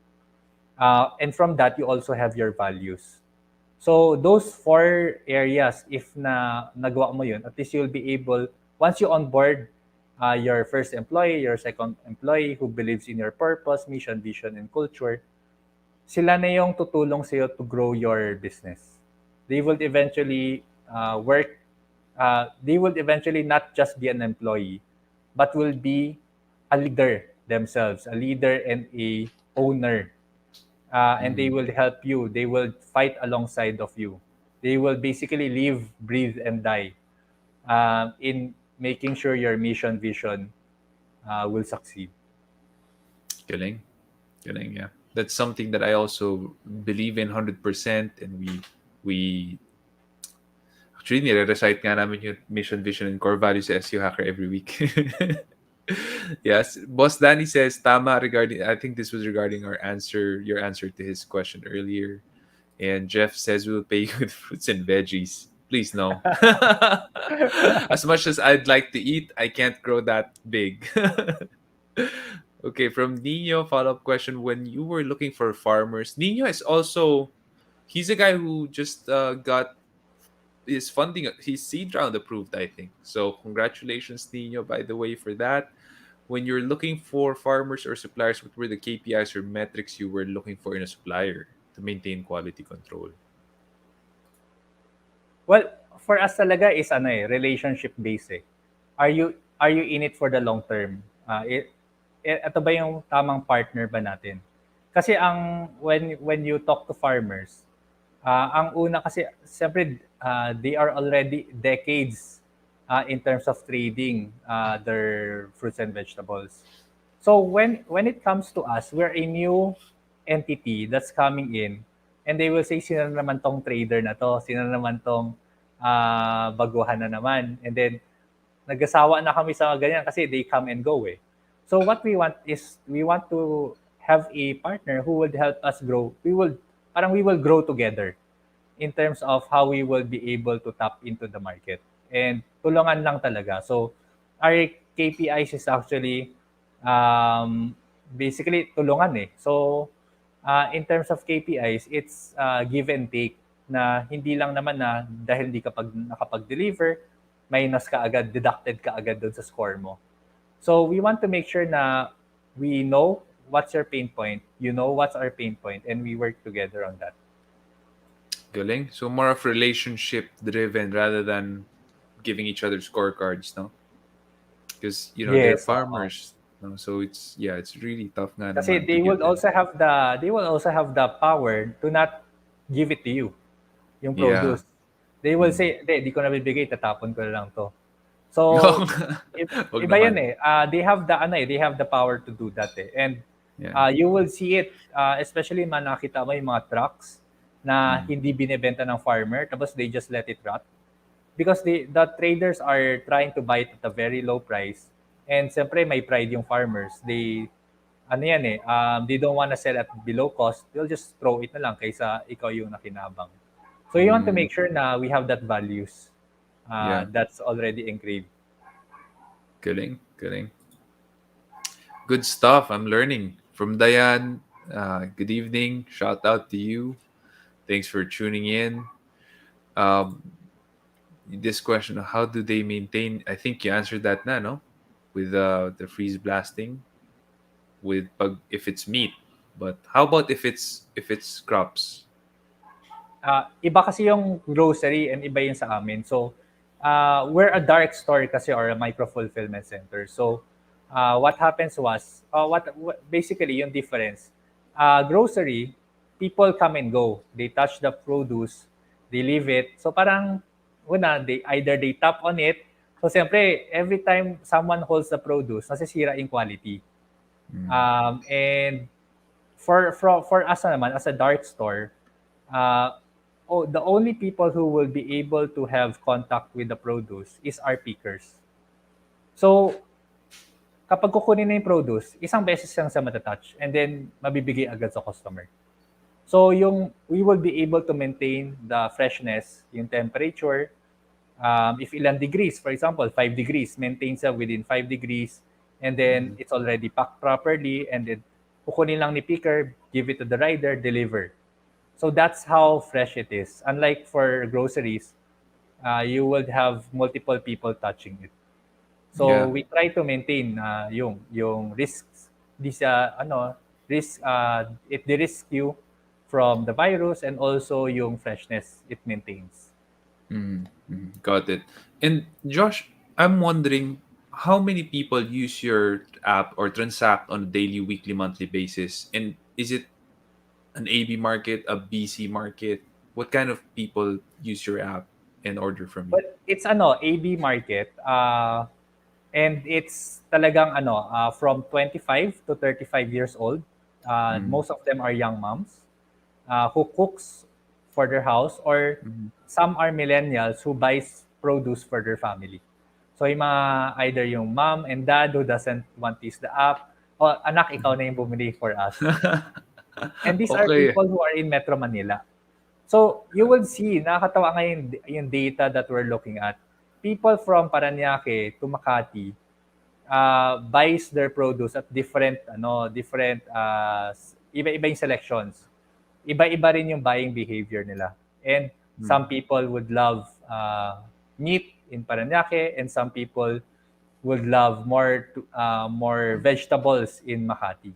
And from that, you also have your values. So those four areas, if nagawa mo yun, at least you'll be able, once you onboard your first employee, your second employee who believes in your purpose, mission, vision, and culture, sila na yung tutulong sa'yo to grow your business. They will eventually they will eventually not just be an employee, but will be a leader themselves, a leader and a owner. And they will help you. They will fight alongside of you. They will basically live, breathe, and die in making sure your mission, vision will succeed. Galing. Galing, yeah. That's something that I also believe in 100%, and we actually nire-recite nga namin yung mission, vision, and core values sa SEO Hacker every week. Yes. Boss Danny says, tama regarding, I think this was regarding your answer to his question earlier. And Jeff says, we'll pay you with fruits and veggies. Please, no. As much as I'd like to eat, I can't grow that big. Okay, from Nino, follow-up question. When you were looking for farmers, Nino is also, he's a guy who just got his funding, his seed round approved, I think. So congratulations, Nino, by the way, for that. When you're looking for farmers or suppliers, what were the KPIs or metrics you were looking for in a supplier to maintain quality control? Well, for us talaga is relationship based eh. Are you in it for the long term? Ito ba yung tamang partner ba natin? Kasi when you talk to farmers, ang una kasi siyempre they are already decades in terms of trading their fruits and vegetables. So when it comes to us, we're a new entity that's coming in, and they will say, sino na naman tong trader na to? Sino na naman tong baguhan na naman? And then, nagasawa na kami sa ganyan kasi they come and go eh. So what we want is, we want to have a partner who would help us grow. We will grow together in terms of how we will be able to tap into the market. And tulungan lang talaga. So our KPIs is actually basically tulungan eh. So in terms of KPIs, it's give and take, na hindi lang naman na dahil hindi ka nakapag-deliver, minus ka agad, deducted ka agad doon sa score mo. So we want to make sure na we know what's your pain point, you know what's our pain point, and we work together on that. Galing. So more of relationship driven rather than giving each other scorecards, no? Because they're Yes, farmers, no? So it's really tough nga kasi naman to they give will them. also have the power to not give it to you, yung Yeah. produce. They will say, di ko na bibigay, tatapon ko na lang to. So, Wag iba yun naman. eh. They have the power to do that eh. And Yeah. you will see it, especially nakita mo yung mga trucks na hindi binebenta ng farmer, tapos they just let it rot. Because the traders are trying to buy it at a very low price. And siyempre, may pride yung farmers. They don't want to sell at below cost. They'll just throw it na lang kaysa ikaw yung nakinabang. So you want to make sure na we have that values that's already engraved. Galing. Good stuff. I'm learning. From Dayan, good evening. Shout out to you. Thanks for tuning in. This question, how do they maintain? I think you answered that na, no? With the freeze blasting, if it's meat. But how about if it's crops? Iba kasi yung grocery and iba yung sa amin. So, we're a dark store kasi, or a micro-fulfillment center. So, what happens was, basically yung difference, grocery, people come and go. They touch the produce, they leave it. So parang, either they tap on it. So siyempre, every time someone holds the produce, nasisira yung quality. And for us naman, as a dark store, the only people who will be able to have contact with the produce is our pickers. So, kapag kukunin na yung produce, isang beses lang sa matatouch and then mabibigay agad sa customer. So we will be able to maintain the freshness, yung temperature, if ilan degrees, for example, 5 degrees, maintain siya within 5 degrees, and then it's already packed properly, and then kukunin lang ni picker, give it to the rider, deliver. So that's how fresh it is. Unlike for groceries, you would have multiple people touching it. So Yeah. we try to maintain yung risks, this risk it de-risk you from the virus and also yung freshness it maintains. Got it. And Josh, I'm wondering how many people use your app or transact on a daily, weekly, monthly basis? And is it an AB market, a BC market? What kind of people use your app and order from you? But it's AB market, and it's talagang from 25 to 35 years old. Most of them are young moms who cooks for their house, or some are millennials who buys produce for their family. So yung mga either yung mom and dad who doesn't want to use the app, o anak, ikaw na yung bumili for us. And these are Okay. people who are in Metro Manila. So you will see, nakakatawa ngayon yung data that we're looking at. People from Paranaque to Makati buys their produce at different iba-iba yung selections. Iba-iba rin yung buying behavior nila. And some people would love meat in Paranaque, and some people would love more vegetables in Makati.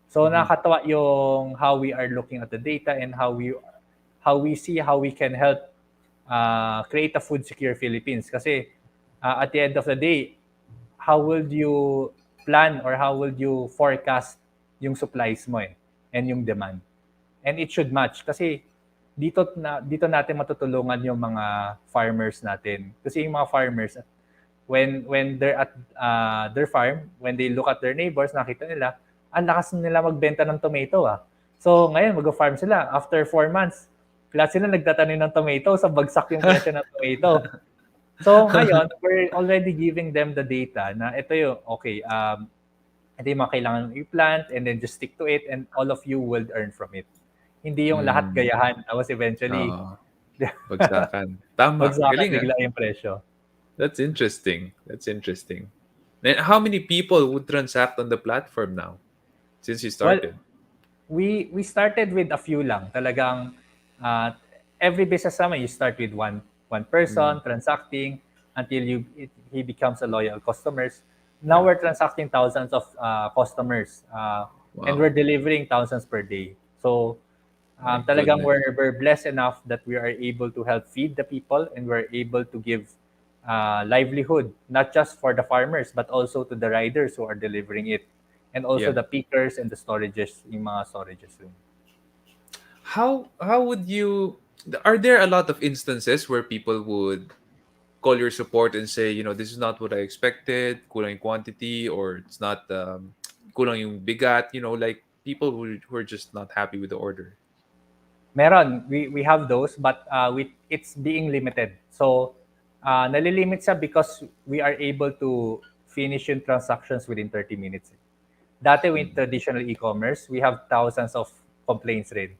So nakakatawa yung how we are looking at the data and how we see how we can help create a food secure Philippines. Kasi at the end of the day, how would you plan or how would you forecast yung supplies mo and yung demand? And it should match kasi dito natin matutulungan yung mga farmers natin. Kasi yung mga farmers, when they're at their farm, when they look at their neighbors, nakita nila, ang lakas nila magbenta ng tomato So ngayon, mag-farm sila. After 4 months, lahat sila nagtatanim ng tomato, sa bagsak yung presyo ng tomato. So ngayon, we're already giving them the data na ito yung, okay, ito yung mga kailangan i-plant and then just stick to it and all of you will earn from it. Hindi yung lahat gayahan. Tapos eventually, Bagsakan. Tama. bagsakan Galing bigla yung presyo. That's interesting. That's interesting. And how many people would transact on the platform now since you started? We started with a few lang. Talagang every business naman, you start with one person transacting until he becomes a loyal customers. Now we're transacting thousands of customers and we're delivering thousands per day. So talagang we're blessed enough that we are able to help feed the people and we're able to give livelihood, not just for the farmers but also to the riders who are delivering it, and also the pickers and the storages, yung mga storages rin. How would you? Are there a lot of instances where people would call your support and say, this is not what I expected, kulang yung quantity, or it's not kulang yung bigat, like people who are just not happy with the order? Meron, we have those, but it's being limited. So nalilimit siya because we are able to finish yung transactions within 30 minutes. Dati with traditional e-commerce, we have thousands of complaints rin.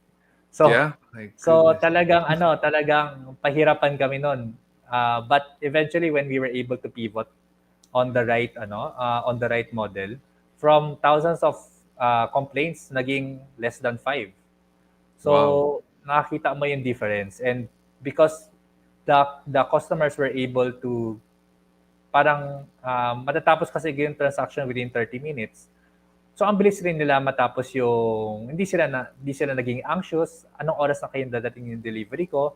So talagang pahirapan kami noon. But eventually when we were able to pivot on the right model, from thousands of complaints naging less than 5. So nakita mo yung difference, and because the customers were able to parang matatapos kasi yung transaction within 30 minutes. So ang bilis rin nila matapos yung hindi sila naging anxious, anong oras na kayong dadating yung delivery ko?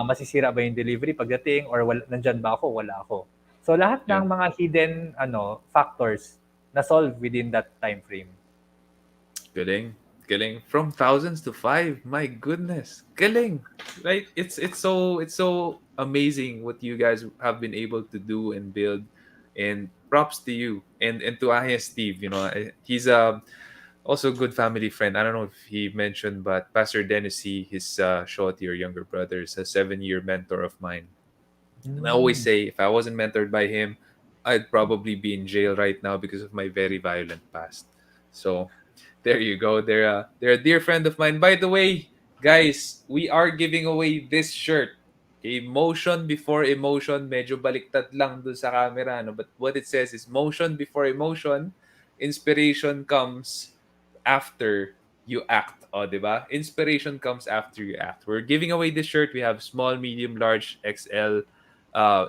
Masisira ba yung delivery pagdating, or nandyan ba ako? Wala ako. So lahat ng mga hidden factors na solve within that time frame. Galing. From thousands to 5. My goodness. Galing. Right? It's so amazing what you guys have been able to do and build, and props to you and to Steve. He's also a good family friend. I don't know if he mentioned, but Pastor Dennisy, his shorty or younger brother, is a 7-year mentor of mine. And I always say, if I wasn't mentored by him, I'd probably be in jail right now because of my very violent past. So there you go. They're a dear friend of mine. By the way, guys, we are giving away this shirt. Emotion before emotion. Medyo baliktad lang dun sa camera. No? But what it says is motion before emotion. Inspiration comes after you act. O, di ba? Inspiration comes after you act. We're giving away this shirt. We have small, medium, large, XL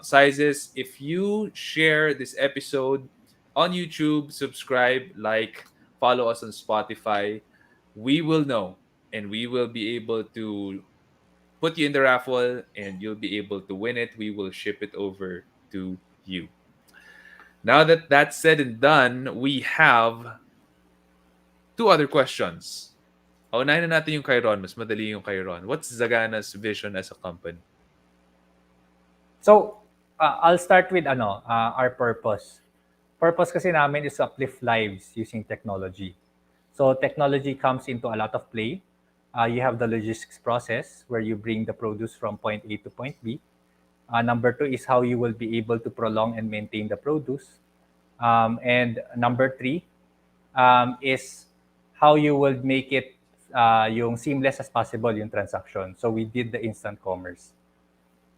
sizes. If you share this episode on YouTube, subscribe, like, follow us on Spotify, we will know and we will be able to put you in the raffle and you'll be able to win it. We will ship it over to you. Now that that's said and done, we have two other questions. Unahin na natin yung kay Ron. Mas madali yung kay Ron. What's Zagana's vision as a company? So, I'll start with our purpose. Purpose kasi namin is to uplift lives using technology. So, technology comes into a lot of play. You have the logistics process where you bring the produce from point A to point B. Number two is how you will be able to prolong and maintain the produce. And number three is how you will make it yung seamless as possible yung transaction. So we did the instant commerce.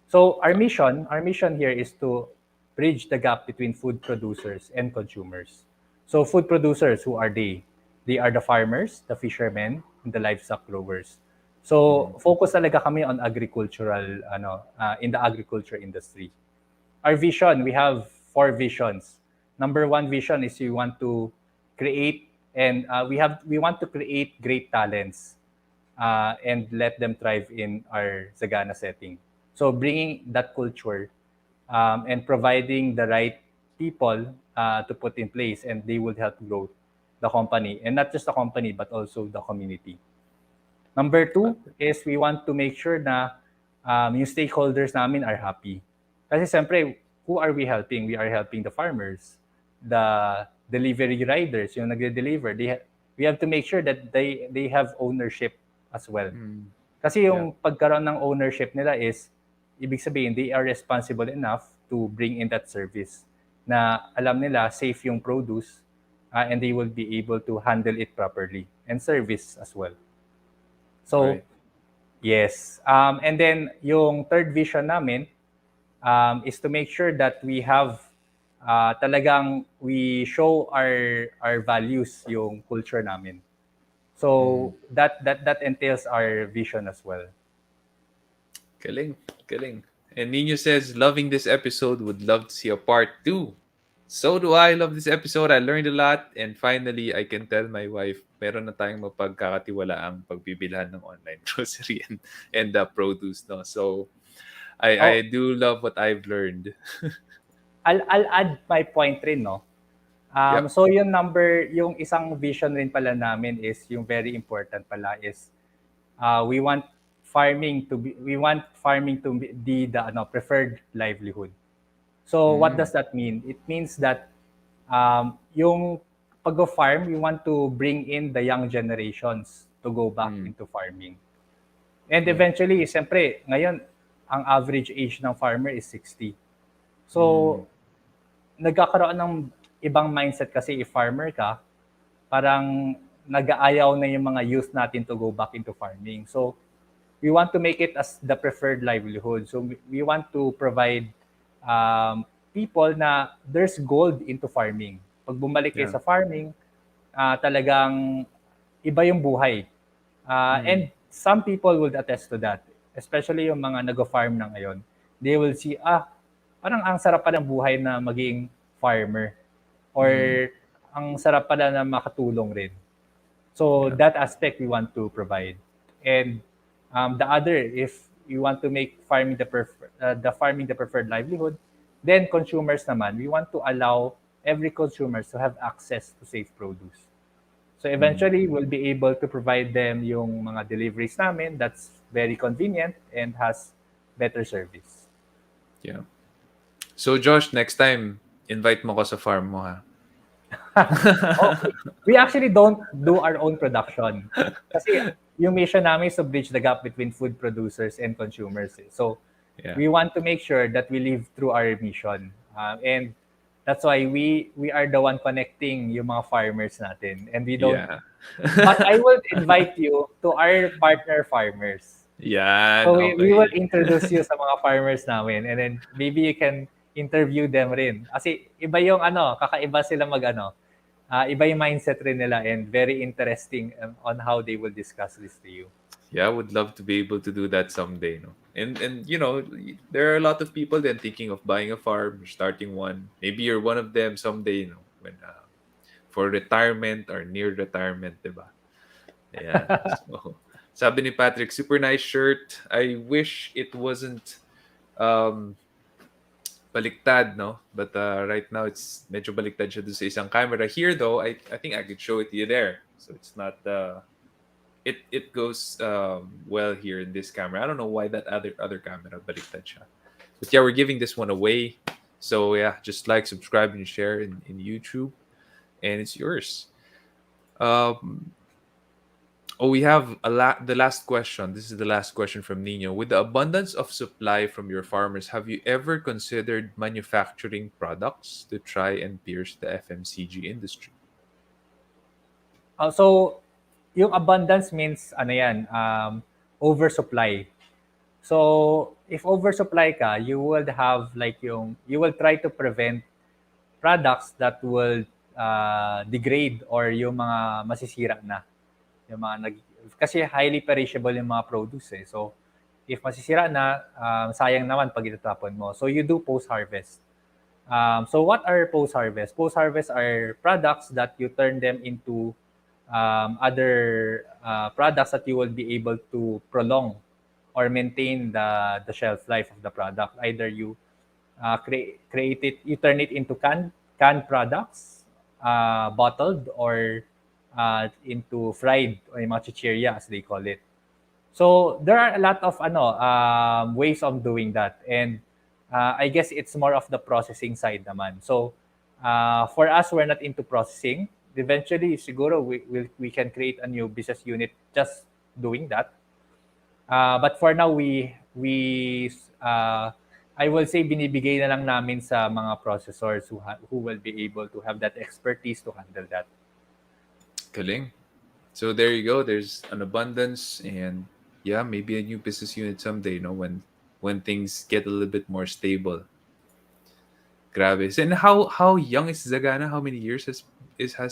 So our mission here is to bridge the gap between food producers and consumers. So food producers, who are they? They are the farmers, the fishermen, and the livestock growers. So focus talaga kami on agricultural in the agriculture industry. Our vision, we have 4 visions. Number 1 vision is we want to create and we want to create great talents and let them thrive in our Zagana setting. So bringing that culture and providing the right people to put in place, and they will help grow the company, and not just the company but also the community. Number 2 is we want to make sure na yung stakeholders namin are happy. Kasi siyempre, who are we helping? We are helping the farmers, the delivery riders, yung nagde-deliver. We have to make sure that they have ownership as well. Kasi yung pagkaroon ng ownership nila is, ibig sabihin, they are responsible enough to bring in that service na alam nila safe yung produce and they will be able to handle it properly and service as well. So, right. Yes. And then, yung third vision namin is to make sure that we have talagang we show our values, yung culture namin. So, that entails our vision as well. Galing. And Nino says, loving this episode, would love to see a part 2. So do I. Love this episode. I learned a lot. And finally, I can tell my wife, meron na tayong mapagkakatiwalaang pagbibilhan ng online grocery and produce. No? So, I do love what I've learned. I'll add my point rin, no? So yung isang vision rin pala namin is, yung very important pala is, we want farming to be the preferred livelihood. So what does that mean? It means that yung pag-farm, we want to bring in the young generations to go back into farming. And eventually, siyempre, ngayon, ang average age ng farmer is 60. So, nagkakaroon ng ibang mindset kasi if farmer ka, parang nag-aayaw na yung mga youth natin to go back into farming. So, we want to make it as the preferred livelihood. So, we want to provide people na there's gold into farming. Pag bumalik kayo sa farming, talagang iba yung buhay. And some people would attest to that. Especially yung mga nag-farm na ngayon. They will see, parang ang sarap pa ng buhay na maging farmer. Or ang sarap pala na makatulong rin. So that aspect we want to provide. And the other, if you want to make farming the preferred livelihood, then consumers naman, we want to allow every consumer to have access to safe produce. So eventually, we'll be able to provide them yung mga deliveries namin that's very convenient and has better service. Yeah. So Josh, next time, invite mo ko sa farm mo, ha? We actually don't do our own production. Kasi yung mission namin is to bridge the gap between food producers and consumers. So we want to make sure that we live through our mission. And That's why we are the one connecting yung mga farmers natin, and we don't. Yeah. But I will invite you to our partner farmers. Yan, So we will okay. introduce you sa mga farmers namin, and then maybe you can interview them rin. Kasi iba yung kakaiba sila iba yung mindset rin nila, and very interesting on how they will discuss this to you. Yeah, I would love to be able to do that someday, no? And there are a lot of people then thinking of buying a farm or starting one. Maybe you're one of them someday, when for retirement or near retirement, diba? Yeah. So, sabi ni Patrick, super nice shirt. I wish it wasn't um baliktad, no? But right now it's medyo baliktad siya dun sa isang camera. Here though, I think I could show it to you there. So it's not it goes well here in this camera. I don't know why that other camera baliktad siya. But yeah, we're giving this one away. So yeah, just like, subscribe, and share in YouTube, and it's yours. Um, we have the last question. This is the last question from Nino. With the abundance of supply from your farmers, have you ever considered manufacturing products to try and pierce the FMCG industry? So yung abundance means oversupply. So if oversupply ka, you will have you will try to prevent products that will degrade, or yung mga masisira na. Yung mga kasi highly perishable yung mga produce eh. So if masisira na, sayang naman pag itatapon mo. So you do post-harvest. So what are post-harvest? Post-harvest are products that you turn them into other products that you will be able to prolong or maintain the shelf life of the product. Either you create it, you turn it into canned products, bottled, or into fried, or yung mga chichirya as they call it. So there are a lot of ways of doing that, and I guess it's more of the processing side naman. So for us, we're not into processing. Eventually, siguro we can create a new business unit just doing that. But for now, I will say binibigay na lang namin sa mga processors who will be able to have that expertise to handle that. Galing. So there you go. There's an abundance, and yeah, maybe a new business unit someday, when things get a little bit more stable. Grabe. And how young is Zagana? How many years has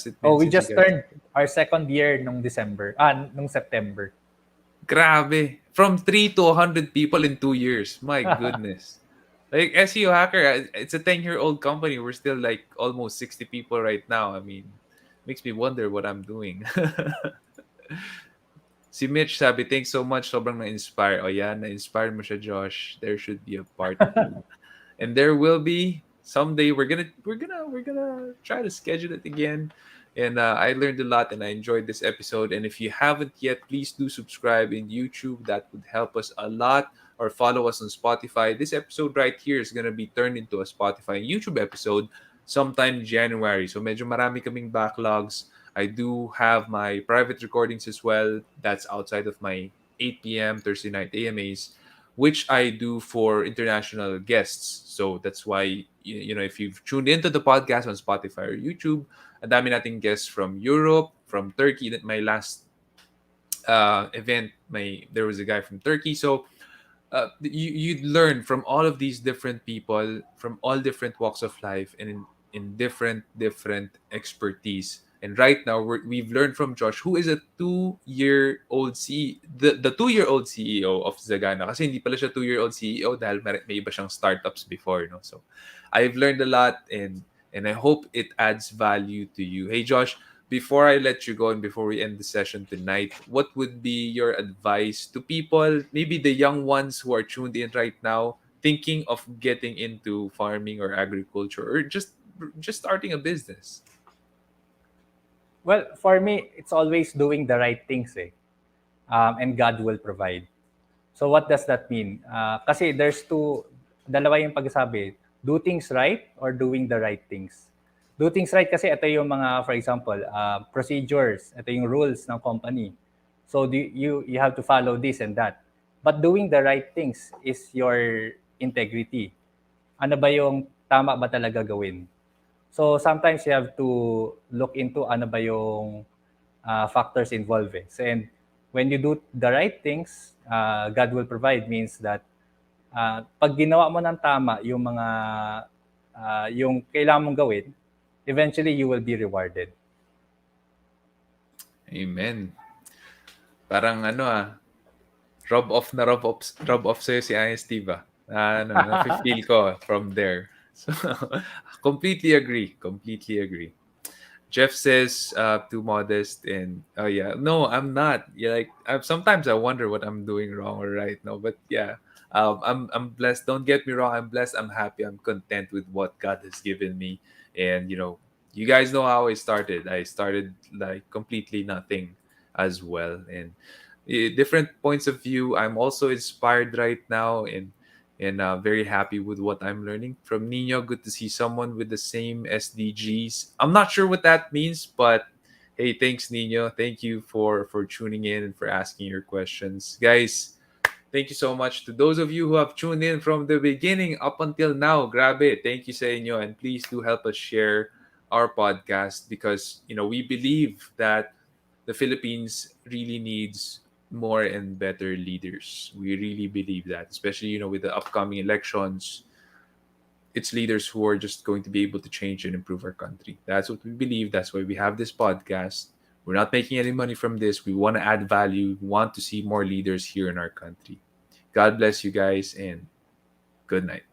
it been? Oh, we since you just guys- turned our second year nung nung September. Grabe. From 3 to 100 people in 2 years. My goodness. Like SEO Hacker, it's a 10-year-old company. We're still like almost 60 people right now. I mean, makes me wonder what I'm doing. Si Mitch sabi, thanks so much. Sobrang na-inspire. O yan, na-inspire mo siya, Josh. There should be a part 2. And there will be someday. We're gonna try to schedule it again. And I learned a lot, and I enjoyed this episode. And if you haven't yet, please do subscribe in YouTube. That would help us a lot. Or follow us on Spotify. This episode right here is gonna be turned into a Spotify and YouTube episode sometime in January. So medyo marami kaming backlogs. I do have my private recordings as well. That's outside of my 8 p.m. Thursday night AMAs, which I do for international guests. So that's why, if you've tuned into the podcast on Spotify or YouTube, ang dami nating guests from Europe, from Turkey. That my last event, there was a guy from Turkey. So you learn from all of these different people from all different walks of life, and in different expertise. And right now we've learned from Josh, who is a 2-year-old the 2-year-old CEO of Zagana. Kasi hindi pala siya 2-year-old CEO dahil may iba siyang startups before, So I've learned a lot, and I hope it adds value to you. Hey Josh, before I let you go and before we end the session tonight, what would be your advice to people, maybe the young ones who are tuned in right now, thinking of getting into farming or agriculture, or just starting a business? Well, for me, it's always doing the right things and God will provide. So what does that mean? Kasi there's dalawa yung pagsasabi, do things right or doing the right things. Do things right kasi ito yung mga, for example, procedures, ito yung rules ng company. So you have to follow this and that. But doing the right things is your integrity. Ano ba yung tama ba talaga gawin? So sometimes you have to look into ano ba yung factors involved. Eh. So, and when you do the right things, God will provide means that pag ginawa mo ng tama yung mga yung kailangan mong gawin, eventually you will be rewarded. Amen. Parang ano rub off sa'yo si IST ba? Nafe-feel ko from there. So, completely agree. Jeff says, too modest, and oh yeah, no, I'm not. Yeah, like sometimes I wonder what I'm doing wrong or right. No, but yeah, I'm blessed. Don't get me wrong. I'm blessed. I'm happy. I'm content with what God has given me, and you guys know how I started. I started like completely nothing as well, and different points of view. I'm also inspired right now, and very happy with what I'm learning from Nino. Good to see someone with the same SDGs. I'm not sure what that means, but hey, thanks Nino. Thank you for tuning in and for asking your questions, guys. Thank you so much to those of you who have tuned in from the beginning up until now. Grab it. Thank you, sa inyo, and please do help us share our podcast because we believe that the Philippines really needs more and better leaders. We really believe that, especially with the upcoming elections. It's leaders who are just going to be able to change and improve our country. That's what we believe. That's why we have this podcast. We're not making any money from this. We want to add value. We want to see more leaders here in our country. God bless you guys and good night.